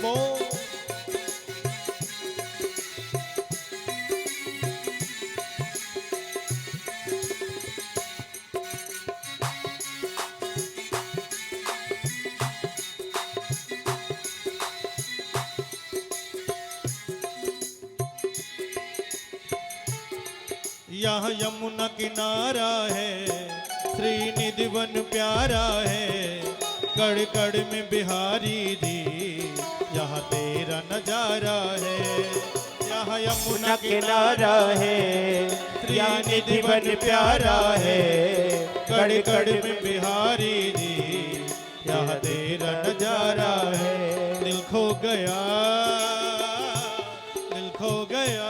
S1: बोल। यह यमुना किनारा है, श्रीनिधि वन प्यारा है, कड़ कड़ में बिहारी जी यहाँ तेरा नजारा है। यह यमुना
S3: किनारा है,
S1: श्रीनिधि वन प्यारा है, कड़ कड़ में बिहारी जी यहाँ तेरा नजारा है। दिल खो गया, दिल खो गया,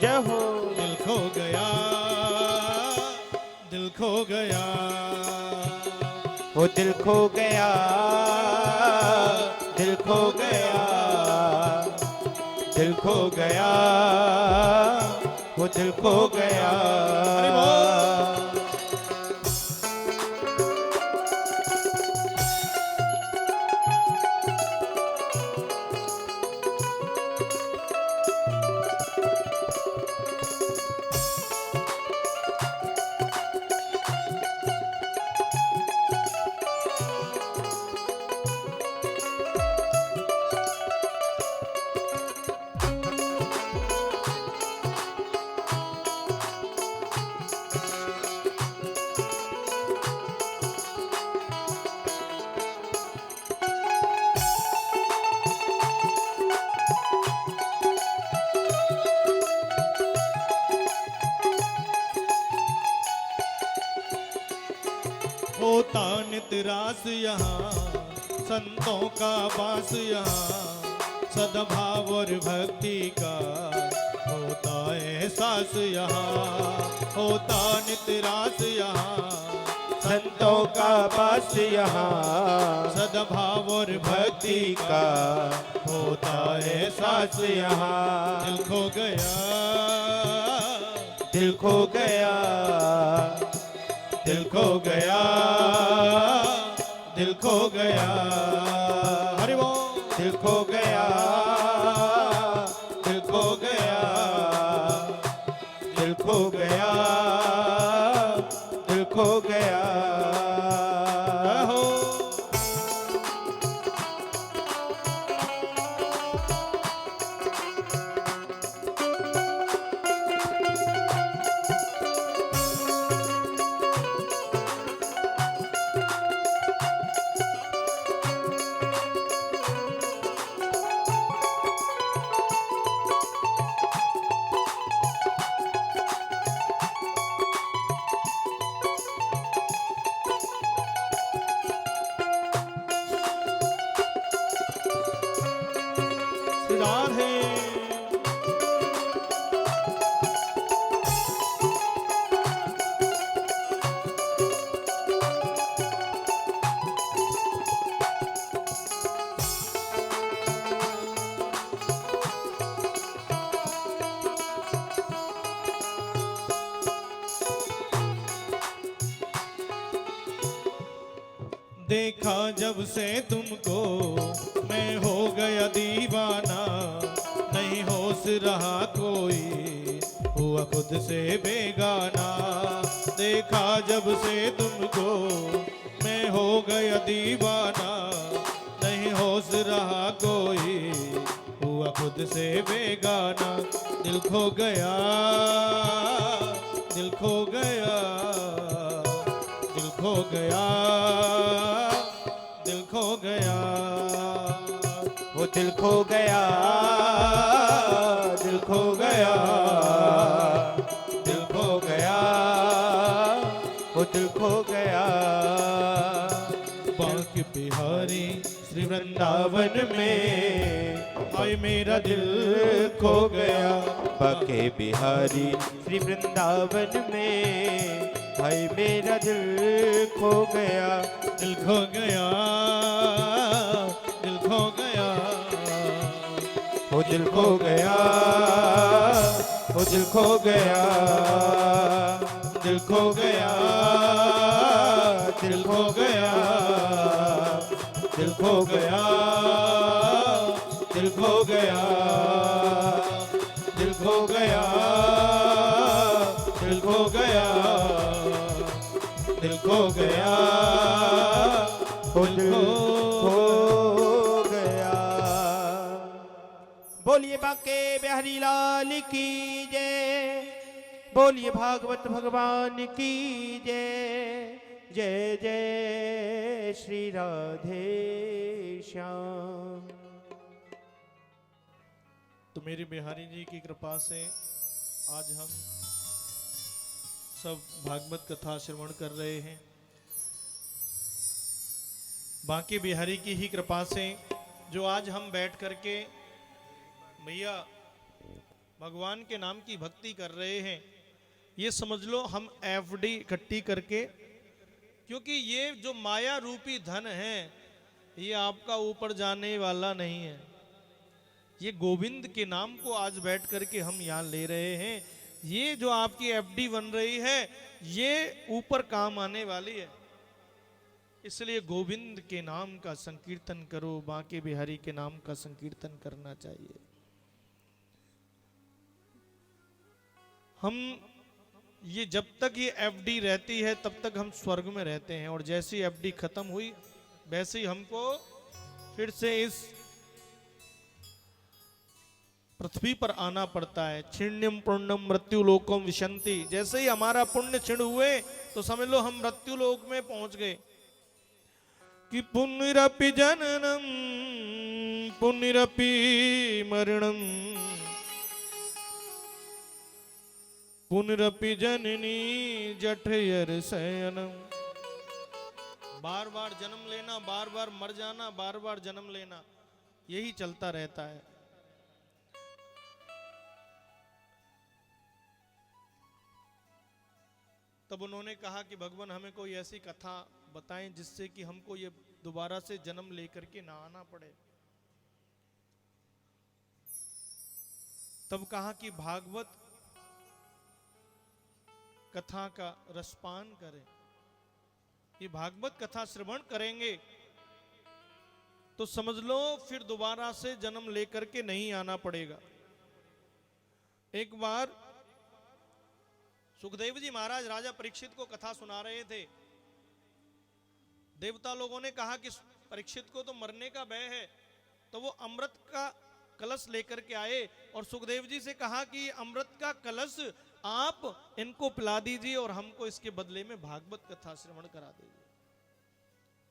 S3: जय हो।
S1: दिल खो गया, दिल खो गया,
S3: वो दिल खो गया, दिल खो गया, दिल खो गया, वो दिल खो गया।
S1: अरे बोल। होता नितरास यहाँ, संतों का वास यहाँ, सद्भाव और भक्ति का होता एहसास यहाँ। होता नितरास यहाँ,
S3: संतों का वास यहाँ,
S1: सद्भाव और भक्ति का होता एहसास यहाँ। दिल खो गया,
S3: दिल खो गया,
S1: दिल खो गया, दिल खो गया, हरि बोल।
S3: दिल खो गया,
S1: दिल खो गया,
S3: दिल खो गया, दिल खो गया।
S1: हो राधे। देखा जब से तुमको मैं हो गया दीवाना, नहीं होश रहा कोई, हुआ खुद से बेगाना। देखा जब से तुमको मैं हो गया दीवाना, नहीं होश रहा कोई, हुआ खुद से बेगाना। दिल खो गया, दिल खो गया, दिल खो गया, दिल खो गया,
S3: वो दिल खो गया, दिल खो गया, दिल खो गया, वो दिल खो गया।
S1: बांके बिहारी श्री वृंदावन में, हाय मेरा दिल खो गया।
S3: बाके बिहारी श्री वृंदावन में, भाई मेरा दिल खो गया।
S1: दिल खो गया, दिल खो गया,
S3: वो दिल खो गया, वो दिल खो गया,
S1: दिल खो गया, दिल खो गया, दिल खो गया, गया, दिल खो गया, दिल खो गया, दिल खो गया,
S3: दिल खो गया। बोलिए बांके बिहारी लाल की जय, बोलिए भागवत भगवान की जय। जय जय श्री राधे श्याम।
S1: तो मेरे बिहारी जी की कृपा से आज हम सब भागवत कथा श्रवण कर रहे हैं। बांके बिहारी की ही कृपा से जो आज हम बैठ करके भैया भगवान के नाम की भक्ति कर रहे हैं, ये समझ लो हम एफडी इकट्ठी करके, क्योंकि ये जो माया रूपी धन है ये आपका ऊपर जाने वाला नहीं है। ये गोविंद के नाम को आज बैठ करके हम यहाँ ले रहे हैं। ये जो आपकी एफडी बन रही है ये ऊपर काम आने वाली है। इसलिए गोविंद के नाम का संकीर्तन करो, बांके बिहारी के नाम का संकीर्तन करना चाहिए। हम ये जब तक ये एफडी रहती है तब तक हम स्वर्ग में रहते हैं, और जैसी एफडी खत्म हुई वैसे ही हमको फिर से इस पृथ्वी पर आना पड़ता है। छिण्यम पुण्यम मृत्यु लोकम विशंति, जैसे ही हमारा पुण्य छिड़ हुए तो समझ लो हम मृत्यु लोक में पहुंच गए। कि पुनरपि जननम पुनरपि मरणम पुनरपि जननी जठयर शयनम। बार बार जन्म लेना, बार बार मर जाना, बार बार जन्म लेना, यही चलता रहता है। तब उन्होंने कहा कि भगवान हमें कोई ऐसी कथा बताएं जिससे कि हमको ये दोबारा से जन्म लेकर के ना आना पड़े। तब कहा कि भागवत कथा का रसपान करें। ये भागवत कथा श्रवण करेंगे तो समझ लो फिर दोबारा से जन्म लेकर के नहीं आना पड़ेगा। एक बार सुखदेव जी महाराज राजा परीक्षित को कथा सुना रहे थे। देवता लोगों ने कहा कि परीक्षित को तो मरने का भय है, तो वो अमृत का कलश लेकर के आए और सुखदेव जी से कहा कि अमृत का कलश आप इनको पिला दीजिए और हमको इसके बदले में भागवत कथा श्रवण करा दीजिए।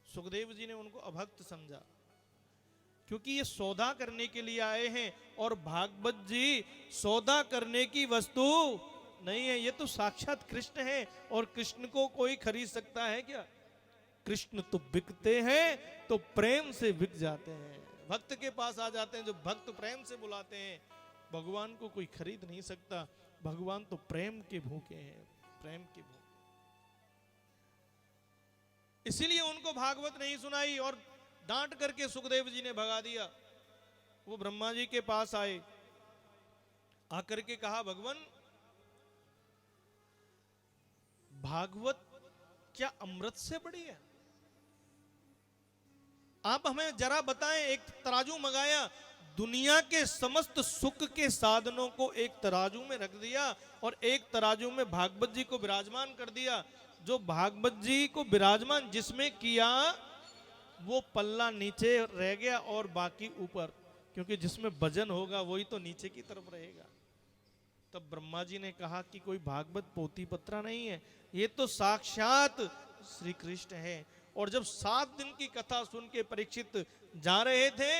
S1: सुखदेव जी ने उनको अभक्त समझा, क्योंकि ये सौदा करने के लिए आए हैं और भागवत जी सौदा करने की वस्तु नहीं है। ये तो साक्षात कृष्ण है और कृष्ण को कोई खरीद सकता है क्या? कृष्ण तो बिकते हैं तो प्रेम से बिक जाते हैं, भक्त के पास आ जाते हैं। जो भक्त प्रेम से बुलाते हैं, भगवान को कोई खरीद नहीं सकता। भगवान तो प्रेम के भूखे हैं, प्रेम के भूखे। इसीलिए उनको भागवत नहीं सुनाई और डांट करके सुखदेव जी ने भगा दिया। वो ब्रह्मा जी के पास आए, आकर के कहा भगवान भागवत क्या अमृत से बड़ी है? आप हमें जरा बताएं। एक तराजू मंगाया, दुनिया के समस्त सुख के साधनों को एक तराजू में रख दिया और एक तराजू में भागवत जी को विराजमान कर दिया। जो भागवत जी को विराजमान जिसमें किया वो पल्ला नीचे रह गया और बाकी ऊपर, क्योंकि जिसमें वजन होगा वही तो नीचे की तरफ रहेगा। तब ब्रह्मा जी ने कहा कि कोई भागवत पोथी पत्रा नहीं है, ये तो साक्षात श्री कृष्ण है। और जब 7 दिन की कथा सुन के परीक्षित जा रहे थे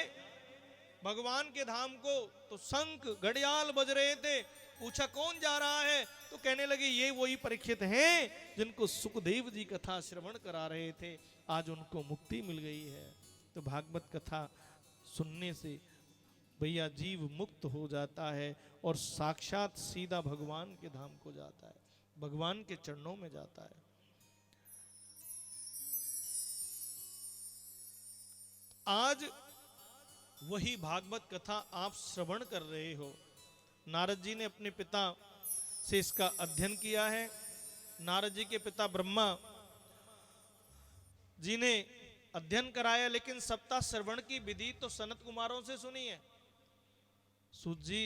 S1: भगवान के धाम को, तो शंख घड़ियाल बज रहे थे। पूछा कौन जा रहा है, तो कहने लगे ये वही परीक्षित हैं जिनको सुखदेव जी कथा श्रवण करा रहे थे, आज उनको मुक्ति मिल गई है। तो भागवत कथा सुनने से भैया जीव मुक्त हो जाता है और साक्षात सीधा भगवान के धाम को जाता है, भगवान के चरणों में जाता है। आज वही भागवत कथा आप श्रवण कर रहे हो। नारद जी ने अपने पिता से इसका अध्ययन किया है। नारद जी के पिता ब्रह्मा जी ने अध्ययन कराया, लेकिन सप्ताह श्रवण की विधि तो सनत कुमारों से सुनी है। सूत जी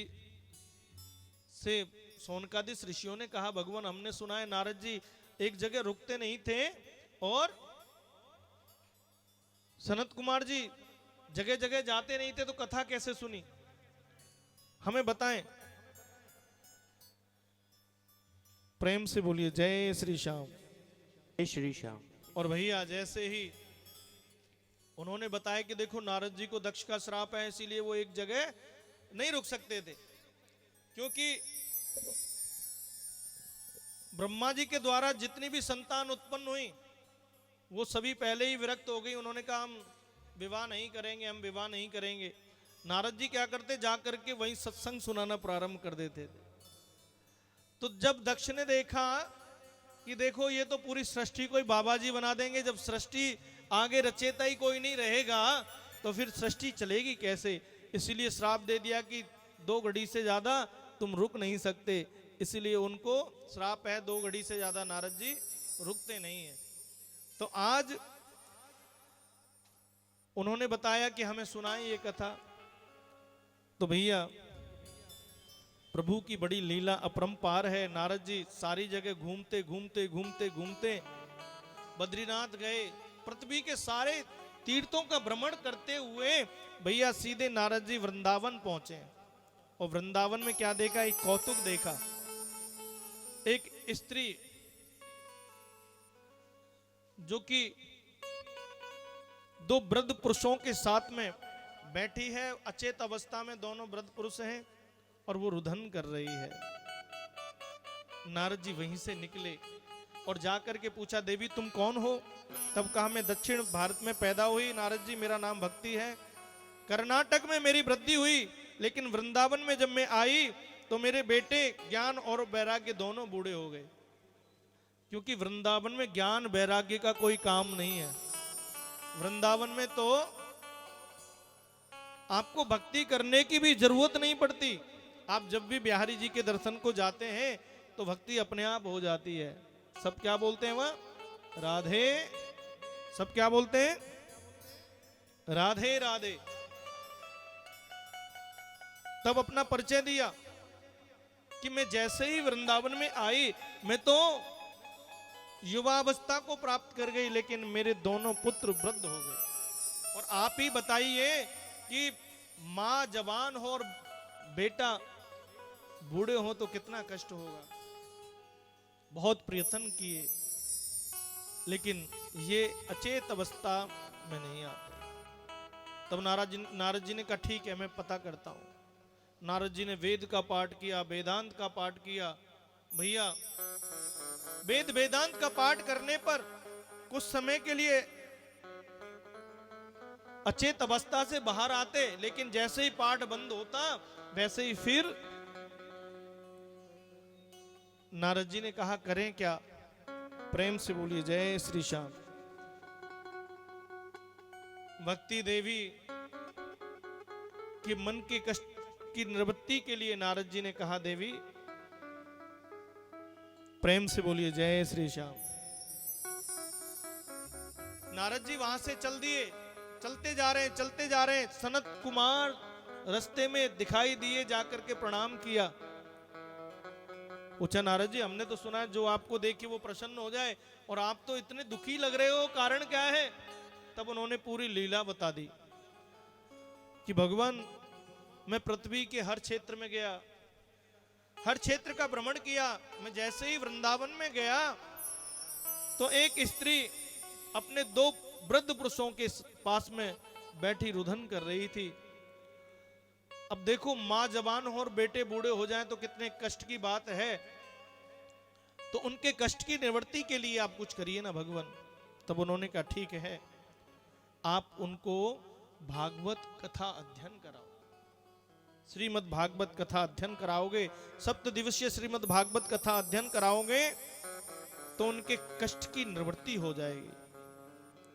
S1: से शौनकादिक ऋषियों ने कहा, भगवान हमने सुना है नारद जी एक जगह रुकते नहीं थे और सनत कुमार जी जगह जगह जाते नहीं थे, तो कथा कैसे सुनी, हमें बताएं। प्रेम से बोलिए जय श्री श्याम।
S3: जय श्री श्याम।
S1: और भैया जैसे ही उन्होंने बताया कि देखो नारद जी को दक्ष का श्राप है, इसीलिए वो एक जगह नहीं रुक सकते थे, क्योंकि ब्रह्मा जी के द्वारा जितनी भी संतान उत्पन्न हुई वो सभी पहले ही विरक्त हो गई। उन्होंने कहा हम विवाह नहीं करेंगे, हम विवाह नहीं करेंगे। नारद जी क्या करते, जाकर के वहीं सत्संग सुनाना प्रारंभ कर देते थे। तो जब दक्ष ने देखा कि देखो ये तो पूरी सृष्टि को ही बाबा जी बना देंगे, जब सृष्टि आगे रचेता ही कोई नहीं रहेगा तो फिर सृष्टि चलेगी कैसे, इसीलिए श्राप दे दिया कि 2 घड़ी से ज्यादा तुम रुक नहीं सकते। इसीलिए उनको श्राप है, 2 घड़ी से ज्यादा नारद जी रुकते नहीं है। तो आज उन्होंने बताया कि हमें सुनाई ये कथा। तो भैया प्रभु की बड़ी लीला अपरंपार है। नारद जी सारी जगह घूमते घूमते घूमते घूमते बद्रीनाथ गए, पृथ्वी के सारे तीर्थों का भ्रमण करते हुए भैया सीधे नारद जी वृंदावन पहुंचे। और वृंदावन में क्या देखा, एक कौतुक देखा। एक स्त्री जो कि 2 वृद्ध पुरुषों के साथ में बैठी है, अचेत अवस्था में दोनों वृद्ध पुरुष हैं और वो रुदन कर रही है। नारद जी वहीं से निकले और जाकर के पूछा, देवी तुम कौन हो? तब कहा मैं दक्षिण भारत में पैदा हुई नारद जी, मेरा नाम भक्ति है। कर्नाटक में मेरी वृद्धि हुई, लेकिन वृंदावन में जब मैं आई तो मेरे बेटे ज्ञान और वैराग्य दोनों बूढ़े हो गए, क्योंकि वृंदावन में ज्ञान वैराग्य का कोई काम नहीं है। वृंदावन में तो आपको भक्ति करने की भी जरूरत नहीं पड़ती। आप जब भी बिहारी जी के दर्शन को जाते हैं तो भक्ति अपने आप हो जाती है। सब क्या बोलते हैं वह? राधे। सब क्या बोलते हैं? राधे राधे। तब अपना परिचय दिया कि मैं जैसे ही वृंदावन में आई, मैं तो युवावस्था को प्राप्त कर गई, लेकिन मेरे दोनों पुत्र वृद्ध हो गए। और आप ही बताइए कि माँ जवान हो और बेटा बूढ़े हो तो कितना कष्ट होगा। बहुत प्रयत्न किए, लेकिन ये अचेत अवस्था में नहीं आते। तब नारद जी ने कहा ठीक है, मैं पता करता हूं। नारद जी ने वेद का पाठ किया, वेदांत का पाठ किया। भैया वेद वेदांत का पाठ करने पर कुछ समय के लिए अचेत अवस्था से बाहर आते, लेकिन जैसे ही पाठ बंद होता वैसे ही फिर नारद जी ने कहा करें क्या? प्रेम से बोलिए जय श्री श्याम। भक्ति देवी के मन के कष्ट की निवृत्ति के लिए नारद जी ने कहा देवी, प्रेम से बोलिए जय श्री श्याम। नारद जी वहां से चल दिए, चलते जा रहे हैं, चलते जा रहे हैं। सनत कुमार रास्ते में दिखाई दिए, जाकर के प्रणाम किया। पूछा नारद जी हमने तो सुना है जो आपको देखे वो प्रसन्न हो जाए, और आप तो इतने दुखी लग रहे हो, कारण क्या है? तब उन्होंने पूरी लीला बता दी कि भगवान मैं पृथ्वी के हर क्षेत्र में गया, हर क्षेत्र का भ्रमण किया। मैं जैसे ही वृंदावन में गया तो एक स्त्री अपने 2 वृद्ध पुरुषों के पास में बैठी रुदन कर रही थी। अब देखो माँ जवान हो और बेटे बूढ़े हो जाएं तो कितने कष्ट की बात है। तो उनके कष्ट की निवृत्ति के लिए आप कुछ करिए ना भगवान। तब उन्होंने कहा ठीक है, आप उनको भागवत कथा अध्ययन कराओ, श्रीमद् भागवत कथा अध्ययन कराओगे, 7 दिवसीय श्रीमद् भागवत कथा अध्ययन कराओगे तो उनके कष्ट की निवृत्ति हो जाएगी।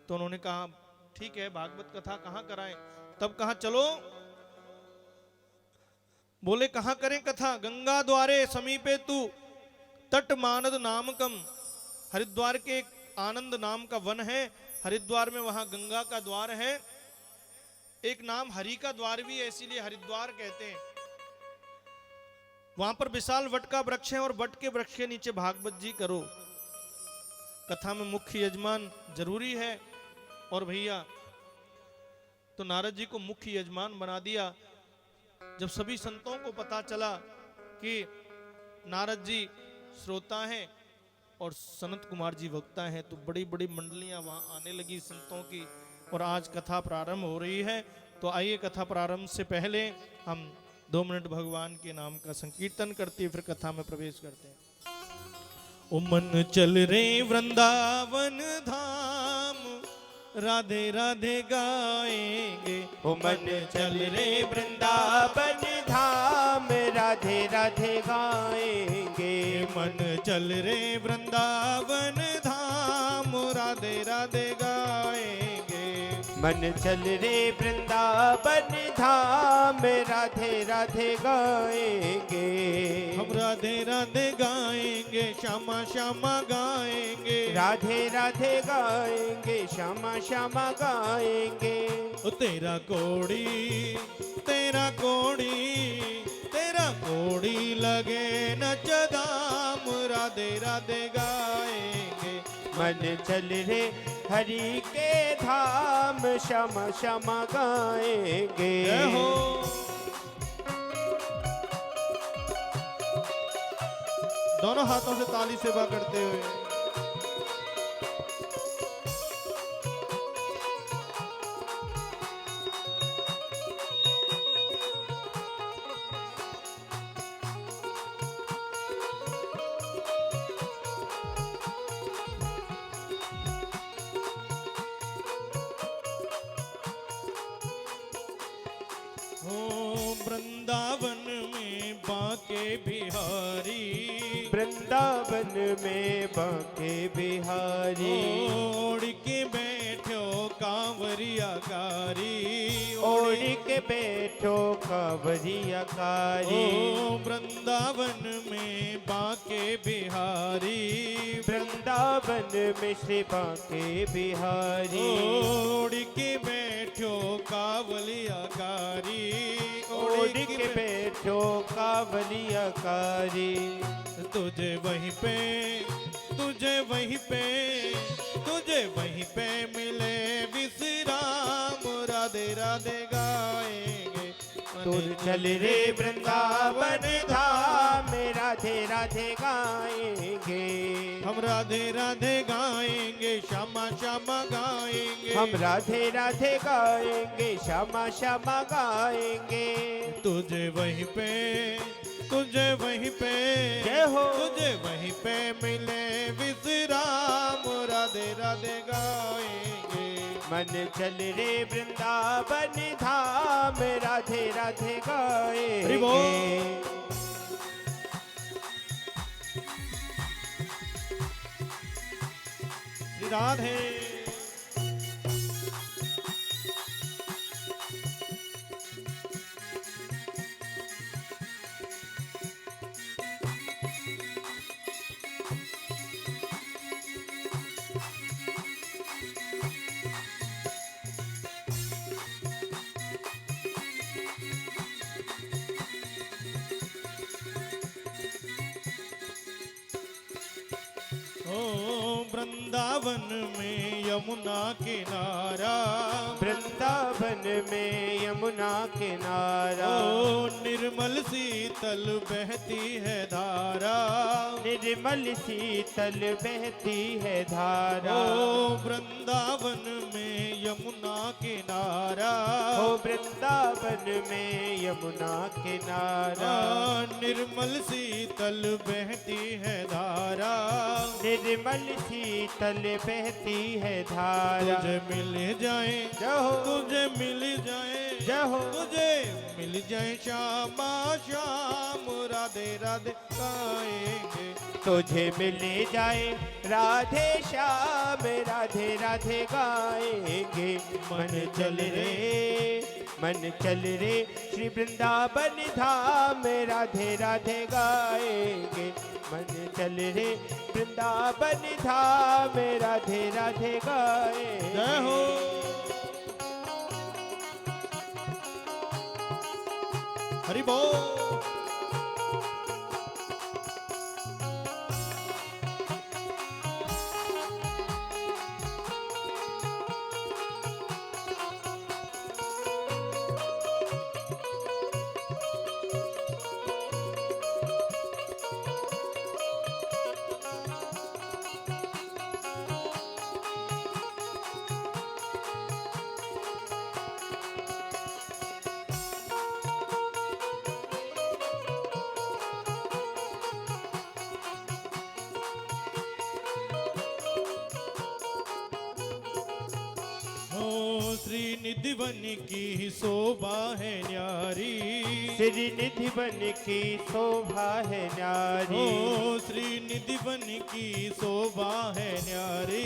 S1: तो उन्होंने कहा ठीक है, भागवत कथा कहां कराएं? तब कहा चलो। बोले कहां करें कथा? गंगा द्वारे समीपे तू तट मानद नामकम। हरिद्वार के एक आनंद नाम का वन है, हरिद्वार में वहां गंगा का द्वार है। एक नाम हरि का द्वार भी है, इसीलिए हरिद्वार कहते हैं। वहां पर विशाल वट का वृक्ष है और वट के वृक्ष के नीचे भागवत जी करो। कथा में मुख्य यजमान जरूरी है। और भैया तो नारद जी को मुख्य यजमान बना दिया। जब सभी संतों को पता चला कि नारद जी श्रोता हैं और सनत कुमार जी वक्ता हैं, तो बड़ी बड़ी मंडलियां वहां आने लगी संतों की। और आज कथा प्रारंभ हो रही है। तो आइए कथा प्रारंभ से पहले हम 2 मिनट भगवान के नाम का संकीर्तन करते फिर कथा में प्रवेश करते हैं। ओ मन चल रे वृंदावन धाम, राधे राधे गाएंगे।
S3: ओ मन चल रे वृंदावन धाम, राधे राधे गाएंगे।
S1: मन चल रे वृंदावन धाम, राधे राधे गाएंगे।
S3: मन चल रे वृंदावन धाम, राधे राधे गाएंगे।
S1: हम राधे राधे गाएंगे, श्यामा श्यामा गाएंगे।
S3: राधे राधे गाएंगे, श्यामा श्यामा गाएंगे।
S1: ओ तेरा कोड़ी तेरा कोड़ी तेरा कोड़ी लगे नचदाम, राधे राधे गाएंगे।
S3: मन चल रे हरि के धाम, श्यामा श्यामा गाएंगे।
S1: जय हो। दोनों हाथों से ताली सेवा करते हुए वृंदावन में बाके बिहारी,
S3: वृंदावन में बाके बिहारी।
S1: ओढ़ के बैठो कांवरिया कारी,
S3: ओढ़ के बैठो कांवरिया कारी।
S1: वृंदावन में बाके बिहारी,
S3: वृंदावन में श्री बाके बिहारी।
S1: ओढ़ के बैठो कांवरिया कारी,
S3: ओढ़ के बैठो कांवरिया कारी।
S1: तुझे वहीं पे तुझे वहीं पे तुझे वहीं पे मिले विश्राम, राधे राधे गाएंगे।
S3: तुर चल रे वृंदावन धाम, राधे राधे गाएंगे।
S1: हम राधे राधे गाएंगे, श्यामा श्यामा गाएंगे।
S3: हम राधे राधे गाएंगे, श्यामा श्यामा गाएंगे।
S1: तुझे वहीं पे तुझे वहीं पे
S3: जय हो।
S1: तुझे वहीं पे मिले विश्राम, राधे राधे गाएंगे।
S3: मन चल रे वृंदावन धाम, राधे राधे
S1: हरि बोल।
S3: गाएंगे।
S1: श्री राधे। वृंदावन में यमुना किनारा,
S3: वृंदावन में यमुना किनारा।
S1: निर्मल शीतल बहती है धारा,
S3: निर्मल शीतल बहती है धारा।
S1: वृंदावन में यमुना किनारा,
S3: वृंदावन में यमुना किनारा।
S1: निर्मल शीतल बहती है धारा,
S3: निर्मल शीतल बहती है धारा।
S1: तुझे मिल जाए
S3: जहो,
S1: तुझे मिल जाए
S3: जहो,
S1: तुझे मिल जाए श्यामा श्याम, राधे राधे गाएंगे।
S3: तुझे मिल जाए राधे श्याम, राधे राधे गाएंगे। मन चल रे श्री वृंदावन धाम, राधे राधे गाएंगे। मन चल रे वृंदावन धाम, राधे राधे गाएंगे।
S1: जय हो। हरि बोल। श्रीनिधि बन की शोभा है न्यारी।
S3: श्रीनिधि बन की शोभा है न्यारी।
S1: ओ श्रीनिधि बन की शोभा है न्यारी।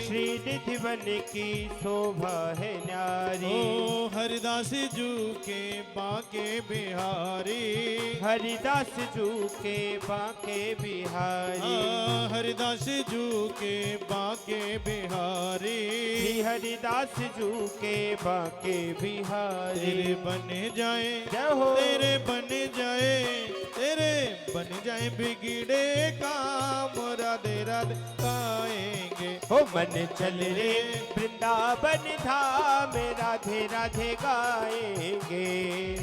S3: श्रीनिधि बन की शोभा है न्यारी।
S1: ओ हरिदास जू के बाके बिहारी।
S3: हरिदास जू के बाके बिहारी।
S1: हरिदास जू के बाके बिहारी।
S3: श्री हरिदास जू के बाके बिहारी।
S1: तेरे बन जाए
S3: जय हो।
S1: तेरे बन जाए तेरे बन जाए बिगड़े काम राधे राधे गाएंगे।
S3: हो मन चल रे वृंदावन धाम राधे राधे गाएंगे।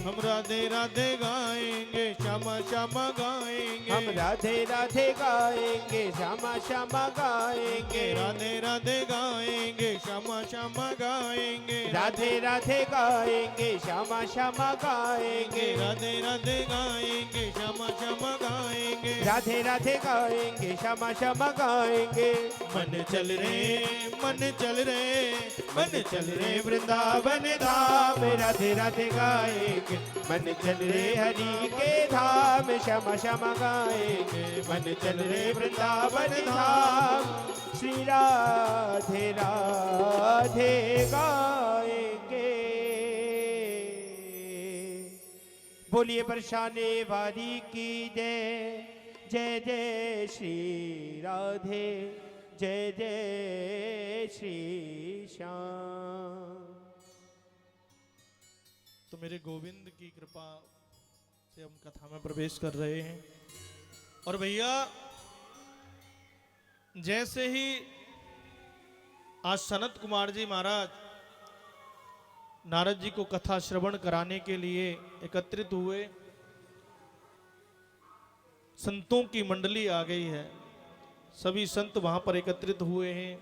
S1: हम राधे राधे गाएंगे श्यामा श्यामा गाएंगे।
S3: हम राधे राधे गाएंगे श्यामा श्यामा गाएंगे।
S1: राधे राधे गाएंगे श्यामा श्यामा गाएंगे।
S3: राधे राधे गाएंगे श्यामा श्यामा गाएंगे।
S1: राधे राधे गाएंगे श्यामा श्यामा गाएंगे।
S3: राधे राधे गाएंगे श्यामा श्यामा गाएंगे।
S1: मन चल रे मन चल रे मन चल रे वृंदावन धाम
S3: राधे राधे गाएंगे। मन चल रे हरि के धाम श्यामा श्यामा गाएंगे। मन चल रे वृंदावन धाम श्री राधे राधे गाएंगे। बोलिए बरसाने वाली की जय। जय जय श्री राधे। जय जय श्री श्याम।
S1: तो मेरे गोविंद की कृपा से हम कथा में प्रवेश कर रहे हैं। और भैया जैसे ही आज सनत कुमार जी महाराज नारद जी को कथा श्रवण कराने के लिए एकत्रित हुए, संतों की मंडली आ गई है। सभी संत वहां पर एकत्रित हुए हैं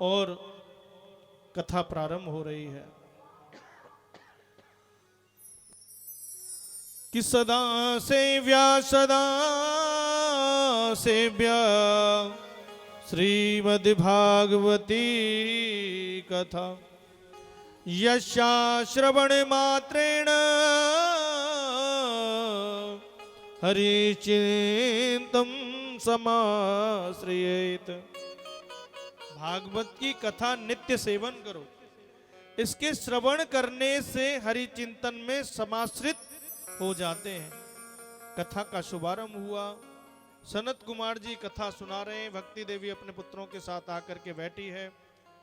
S1: और कथा प्रारंभ हो रही है कि सदा सेव्या श्रीमद् भागवती कथा यस्या श्रवण मात्रेण हरिचिंतम समाश्रयेत। भागवत की कथा नित्य सेवन करो, इसके श्रवण करने से हरि चिंतन में समाश्रित हो जाते हैं। कथा का शुभारंभ हुआ। सनत कुमार जी कथा सुना रहे हैं। भक्ति देवी अपने पुत्रों के साथ आकर के बैठी है,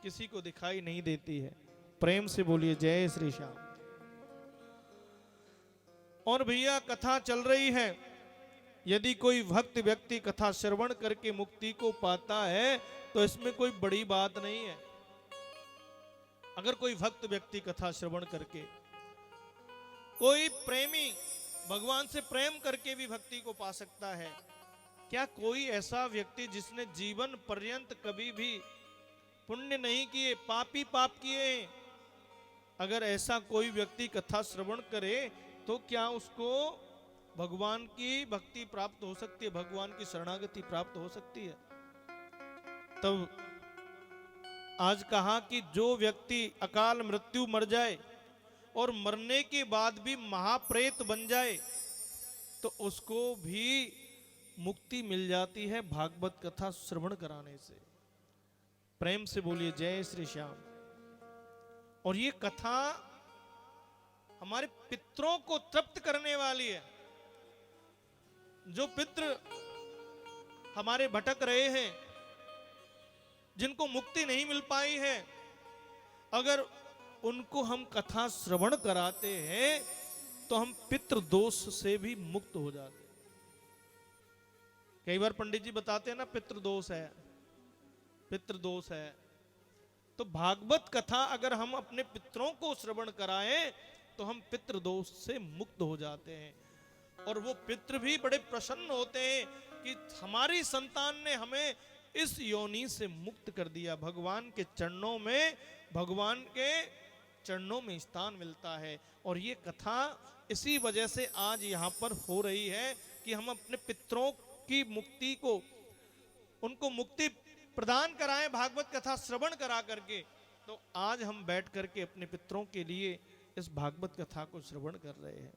S1: किसी को दिखाई नहीं देती है। प्रेम से बोलिए जय श्री श्याम। और भैया कथा चल रही है। यदि कोई भक्त व्यक्ति कथा श्रवण करके मुक्ति को पाता है तो इसमें कोई बड़ी बात नहीं है। अगर कोई भक्त व्यक्ति कथा श्रवण करके, कोई प्रेमी भगवान से प्रेम करके भी भक्ति को पा सकता है। क्या कोई ऐसा व्यक्ति जिसने जीवन पर्यंत कभी भी पुण्य नहीं किए, पापी पाप किए, अगर ऐसा कोई व्यक्ति कथा श्रवण करे तो क्या उसको भगवान की भक्ति प्राप्त हो सकती है, भगवान की शरणागति प्राप्त हो सकती है? तब आज कहा कि जो व्यक्ति अकाल मृत्यु मर जाए और मरने के बाद भी महाप्रेत बन जाए तो उसको भी मुक्ति मिल जाती है भागवत कथा श्रवण कराने से। प्रेम से बोलिए जय श्री श्याम। और ये कथा हमारे पितरों को तृप्त करने वाली है। जो पितृ हमारे भटक रहे हैं, जिनको मुक्ति नहीं मिल पाई है, अगर उनको हम कथा श्रवण कराते हैं तो हम पितृ दोष से भी मुक्त हो जाते हैं। कई बार पंडित जी बताते हैं ना पितृ दोष है, पितृ दोष है। तो भागवत कथा अगर हम अपने पितरों को श्रवण कराएं तो हम पितृ दोष से मुक्त हो जाते हैं। और वो पितृ भी बड़े प्रसन्न होते हैं कि हमारी संतान ने हमें इस योनि से मुक्त कर दिया। भगवान के चरणों में, भगवान के चरणों में स्थान मिलता है। और ये कथा इसी वजह से आज यहाँ पर हो रही है कि हम अपने पितरों की मुक्ति को, उनको मुक्ति प्रदान कराएं भागवत कथा श्रवण करा करके। तो आज हम बैठ करके अपने पितरों के लिए इस भागवत कथा को श्रवण कर रहे हैं।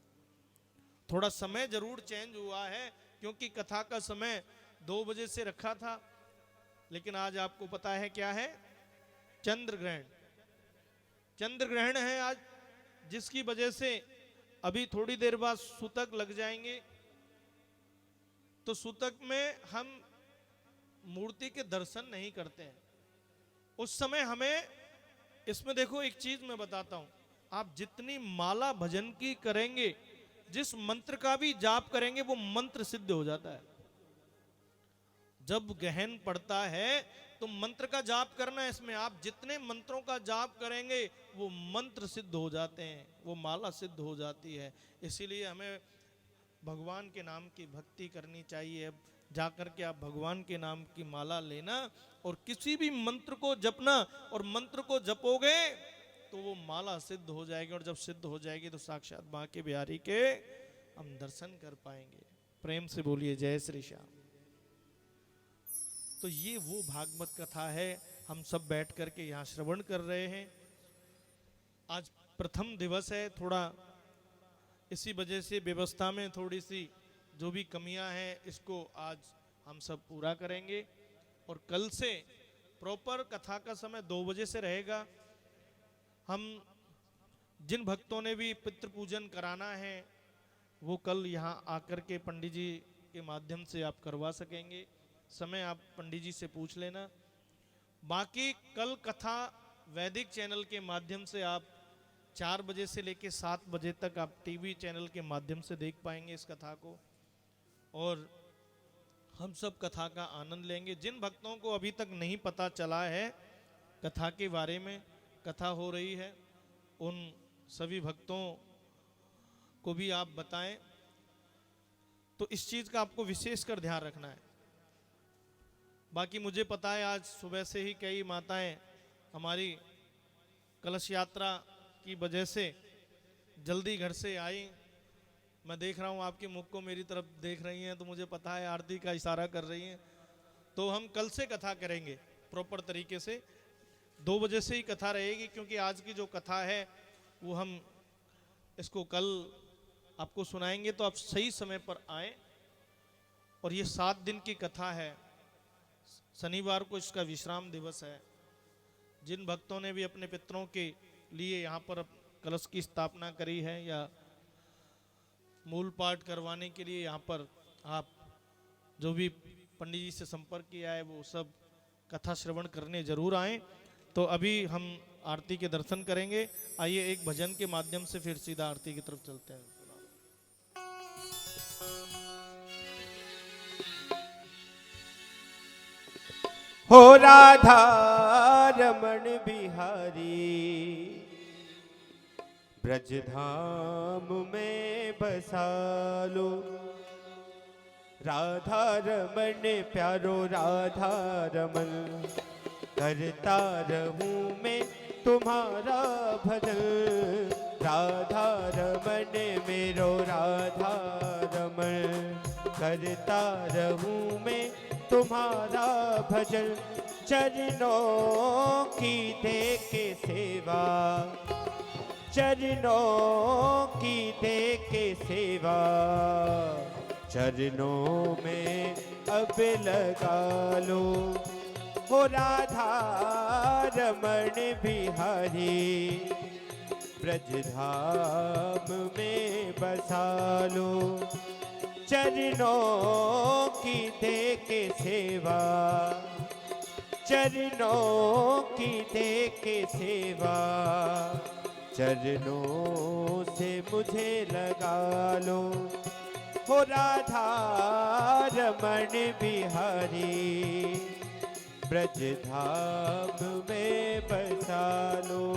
S1: थोड़ा समय जरूर चेंज हुआ है, क्योंकि कथा का समय 2 बजे से रखा था, लेकिन आज आपको पता है क्या है, चंद्र ग्रहण। चंद्र ग्रहण है आज, जिसकी वजह से अभी थोड़ी देर बाद सूतक लग जाएंगे। तो सूतक में हम मूर्ति के दर्शन नहीं करते हैं। उस समय हमें, इसमें देखो एक चीज मैं बताता हूं, आप जितनी माला भजन की करेंगे, जिस मंत्र का भी जाप करेंगे, वो मंत्र सिद्ध हो जाता है। जब गहन पड़ता है तो मंत्र का जाप करना है। इसमें आप जितने मंत्रों का जाप करेंगे वो मंत्र सिद्ध हो जाते हैं, वो माला सिद्ध हो जाती है। इसीलिए हमें भगवान के नाम की भक्ति करनी चाहिए। जाकर के आप भगवान के नाम की माला लेना और किसी भी मंत्र को जपना, और मंत्र को जपोगे तो वो माला सिद्ध हो जाएगी, और जब सिद्ध हो जाएगी तो साक्षात बांके बिहारी के हम दर्शन कर पाएंगे। प्रेम से बोलिए जय श्री श्याम। तो ये वो भागवत कथा है, हम सब बैठ करके यहाँ श्रवण कर रहे हैं। आज प्रथम दिवस है, थोड़ा इसी वजह से व्यवस्था में थोड़ी सी जो भी कमियां हैं, इसको आज हम सब पूरा करेंगे। और कल से प्रॉपर कथा का समय 2 बजे से रहेगा। हम जिन भक्तों ने भी पितृ पूजन कराना है, वो कल यहाँ आकर के पंडित जी के माध्यम से आप करवा सकेंगे। समय आप पंडित जी से पूछ लेना। बाकी कल कथा वैदिक चैनल के माध्यम से आप 4 बजे से लेकर 7 बजे तक आप टीवी चैनल के माध्यम से देख पाएंगे इस कथा को, और हम सब कथा का आनंद लेंगे। जिन भक्तों को अभी तक नहीं पता चला है कथा के बारे में, कथा हो रही है, उन सभी भक्तों को भी आप बताएं। तो इस चीज का आपको विशेष कर ध्यान रखना है। बाकी मुझे पता है आज सुबह से ही कई माताएं हमारी कलश यात्रा की वजह से जल्दी घर से आई। मैं देख रहा हूँ आपके मुख को मेरी तरफ देख रही हैं, तो मुझे पता है आरती का इशारा कर रही हैं। तो हम कल से कथा करेंगे प्रॉपर तरीके से, 2 बजे से ही कथा रहेगी, क्योंकि आज की जो कथा है वो हम इसको कल आपको सुनाएंगे। तो आप सही समय पर आए। और ये 7 दिन की कथा है, शनिवार को इसका विश्राम दिवस है। जिन भक्तों ने भी अपने पितरों के लिए यहाँ पर कलश की स्थापना करी है या मूल पाठ करवाने के लिए यहाँ पर आप जो भी पंडित जी से संपर्क किया है, वो सब कथा श्रवण करने जरूर आए। तो अभी हम आरती के दर्शन करेंगे। आइए एक भजन के माध्यम से फिर सीधा आरती की तरफ चलते हैं।
S3: हो राधा रमण बिहारी, ब्रज धाम में बसा लो। राधा रमण प्यारो राधा रमन, करता रहूं मैं तुम्हारा भजन। राधा रमन मेरो राधा रमन, करता रहूं मैं तुम्हारा भजन। चरणों की दे के सेवा, चरणों की दे के सेवा, चरणों में अब लगा लो। हो राधा रमण बिहारी, ब्रज धाम में बसा लो। चरणों की दे के सेवा, चरणों की दे के सेवा, चरणों से मुझे लगा लो। हो राधा रमण बिहारी, ब्रज धाम में बसा लो।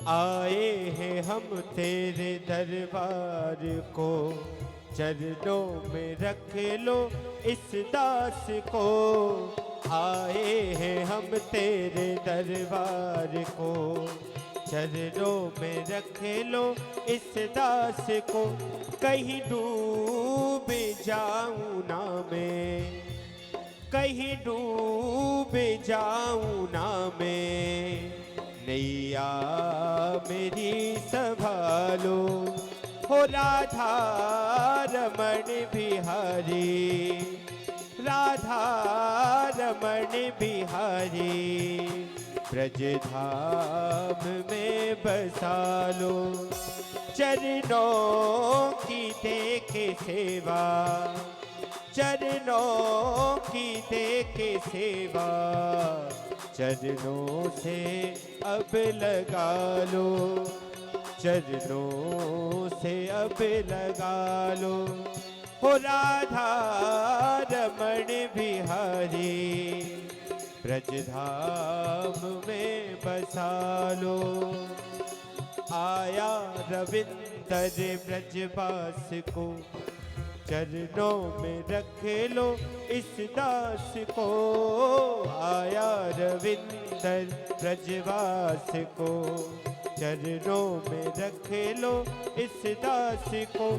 S3: आए हैं हम तेरे दरबार को, चरणों में रख लो इस दास को। आए हैं हम तेरे दरबार को, चरणों में रख लो इस दास को। कहीं डूब जाऊं ना मैं, कहीं डूब जाऊं ना मैं, नैया मेरी संभालो हो राधा रमण बिहारी, राधा रमण बिहारी। ब्रजधाम में बसा लो, चरणों की देखे सेवा, चरणों की देखे सेवा। चरणों से अब लगा लो, चरणों से अब लगा लो हो राधा रमण बिहारी। ब्रजधाम में बसा लो, आया रविंदर ब्रजवास को, चरणों में रख लो इस दास को। आया रविंदर ब्रजवास को, चरणों में रख लो इस दास को।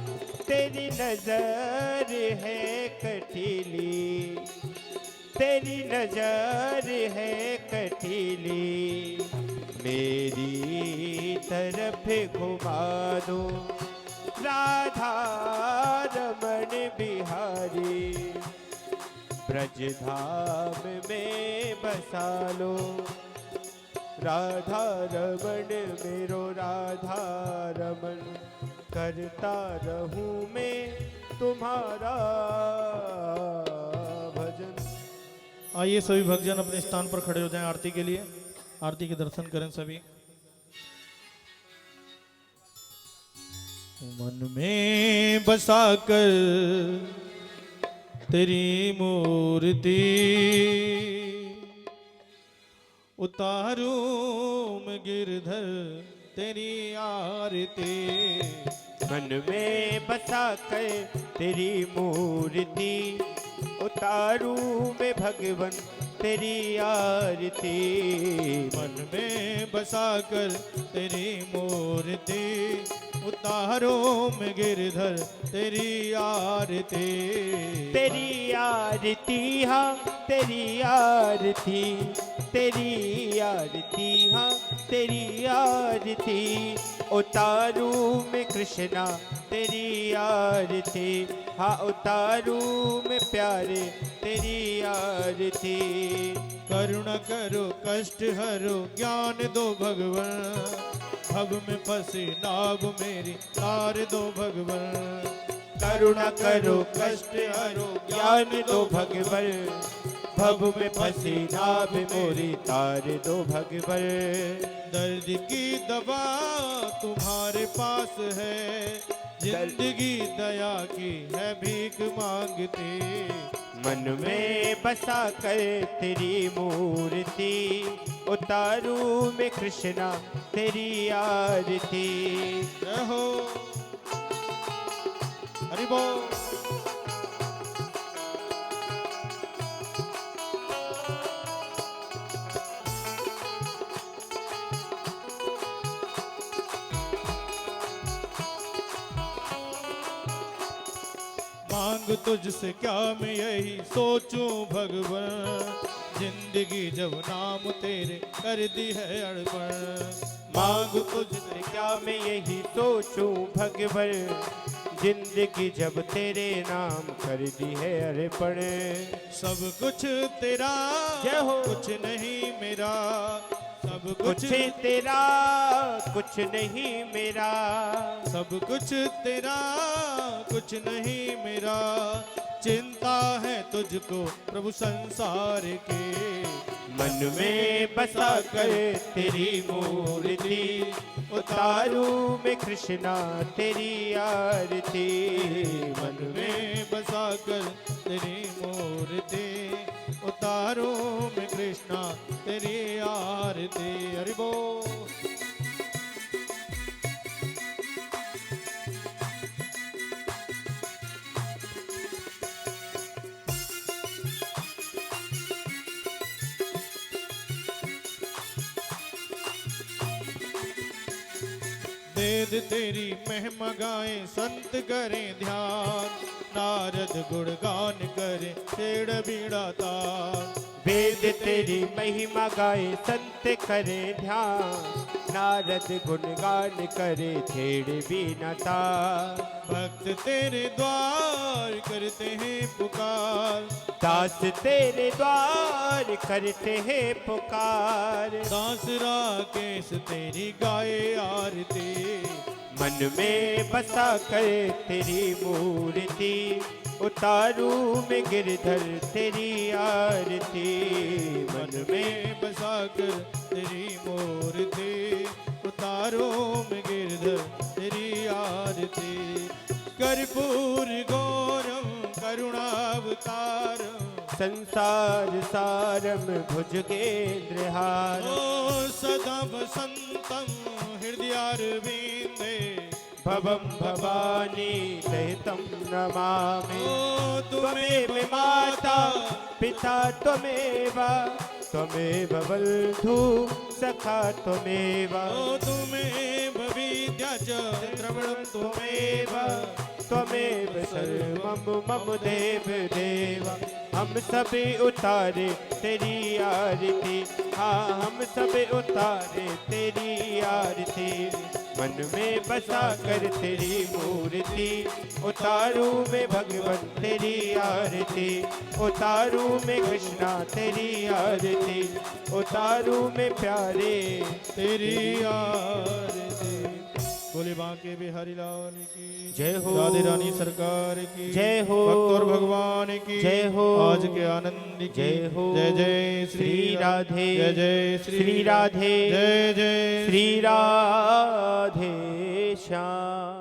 S3: तेरी नजर है कटीली, तेरी नजर है कटीली, मेरी तरफ घुमा दो राधा रमण बिहारी। ब्रजधाम में बसा लो, राधा रमण मेरो राधा रमण, करता रहूं मैं तुम्हारा भजन।
S1: आइए सभी भक्तजन अपने स्थान पर खड़े हो जाएं आरती के लिए, आरती के दर्शन करें सभी। मन में बसा कर तेरी मूर्ति, उतारूं मैं गिरधर तेरी आरती।
S3: मन में बसा कर तेरी मूर्ति, उतारूं मैं भगवन तेरी आरती।
S1: मन में बसा कर तेरी मूर्ति, उतारो में गिरधर तेरी आरती।
S3: तेरी आरती हाँ तेरी आरती, तेरी आरती हाँ तेरी आरती। उतारू में कृष्णा तेरी आरती, हाँ उतारू में प्यारे तेरी आरती।
S1: करुणा करो कष्ट हरो ज्ञान दो भगवन, भव में फंसी नाव मेरी तार दो भगवन।
S3: करुणा करो कष्ट हरो ज्ञान दो भगवन, भव में फंसी नाव मोरी तार दो भगवन।
S1: दर्द की दवा तुम्हारे पास है, जिंदगी दया की है भीख मांगती।
S3: मन में बसा कर तेरी मूर्ति, उतारू में कृष्णा तेरी आरती।
S1: जय हो हरि बोल। मांग तुझसे क्या मैं यही सोचूं भगवान, जिंदगी जब नाम तेरे कर दी है अड़पण।
S3: मांग तुझसे क्या मैं यही सोचूं भगवन, जिंदगी जब तेरे नाम कर दी है अर्पण।
S1: सब कुछ तेरा
S3: जय हो।
S1: कुछ नहीं मेरा, सब
S3: कुछ तेरा कुछ नहीं मेरा,
S1: सब कुछ तेरा कुछ नहीं मेरा। चिंता है तुझको प्रभु संसार के,
S3: मन में बसा कर तेरी मूर्ति, उतारू में कृष्णा तेरी आरती।
S1: मन में बसा कर तेरी मूर्ति, उतारो में कृष्णा तेरी आरती। हरि बोल। वेद तेरी महिमा गाए संत करें ध्यान, नारद गुणगान करें छेड़ बीड़ा तान।
S3: वेद तेरी महिमा गाए संत करे ध्यान, नारद गुणगान करे छेड़ बीना तान।
S1: भक्त तेरे द्वार करते हैं पुकार,
S3: दास तेरे द्वार करते हैं पुकार।
S1: दास राकेश तेरी गाए आरती,
S3: मन में बसा कर तेरी मूर्ति, उतारू में गिरधर तेरी आरती।
S1: मन में बसा कर तेरी मूर्ति, उतारो में गिरधर तेरी आरती। कर्पूर गौरम करुणावतारम,
S3: संसार सारम भुजगेंद्रहार।
S1: ओ सदा वसंतम हृदयारविंदे,
S3: भवम भवानी सहितं नमामि।
S1: ओ
S3: त्वमेव माता पिता त्वमेव, त्वमेव बन्धु सखा त्वमेव।
S1: ओ तुम्हें विद्या च द्रविणं त्वमेव,
S3: त्वमेव सर्वं मम देव देव। हम सभी उतारे तेरी आरती, हाँ हम सभी उतारे तेरी आरती। मन में बसा कर तेरी मूर्ति, उतारू में भगवन तेरी आरती। उतारू में कृष्णा तेरी आरती, उतारू में प्यारे
S1: तेरी आरती। बोले बांके बिहारी लाल की
S3: जय हो।
S1: राधे रानी सरकार की
S3: जय हो।
S1: भक्त और भगवान की
S3: जय हो।
S1: आज के आनंद की
S3: जय हो।
S1: जय जय
S3: श्री राधे।
S1: जय जय
S3: श्री राधे।
S1: जय जय
S3: श्री राधे श्याम।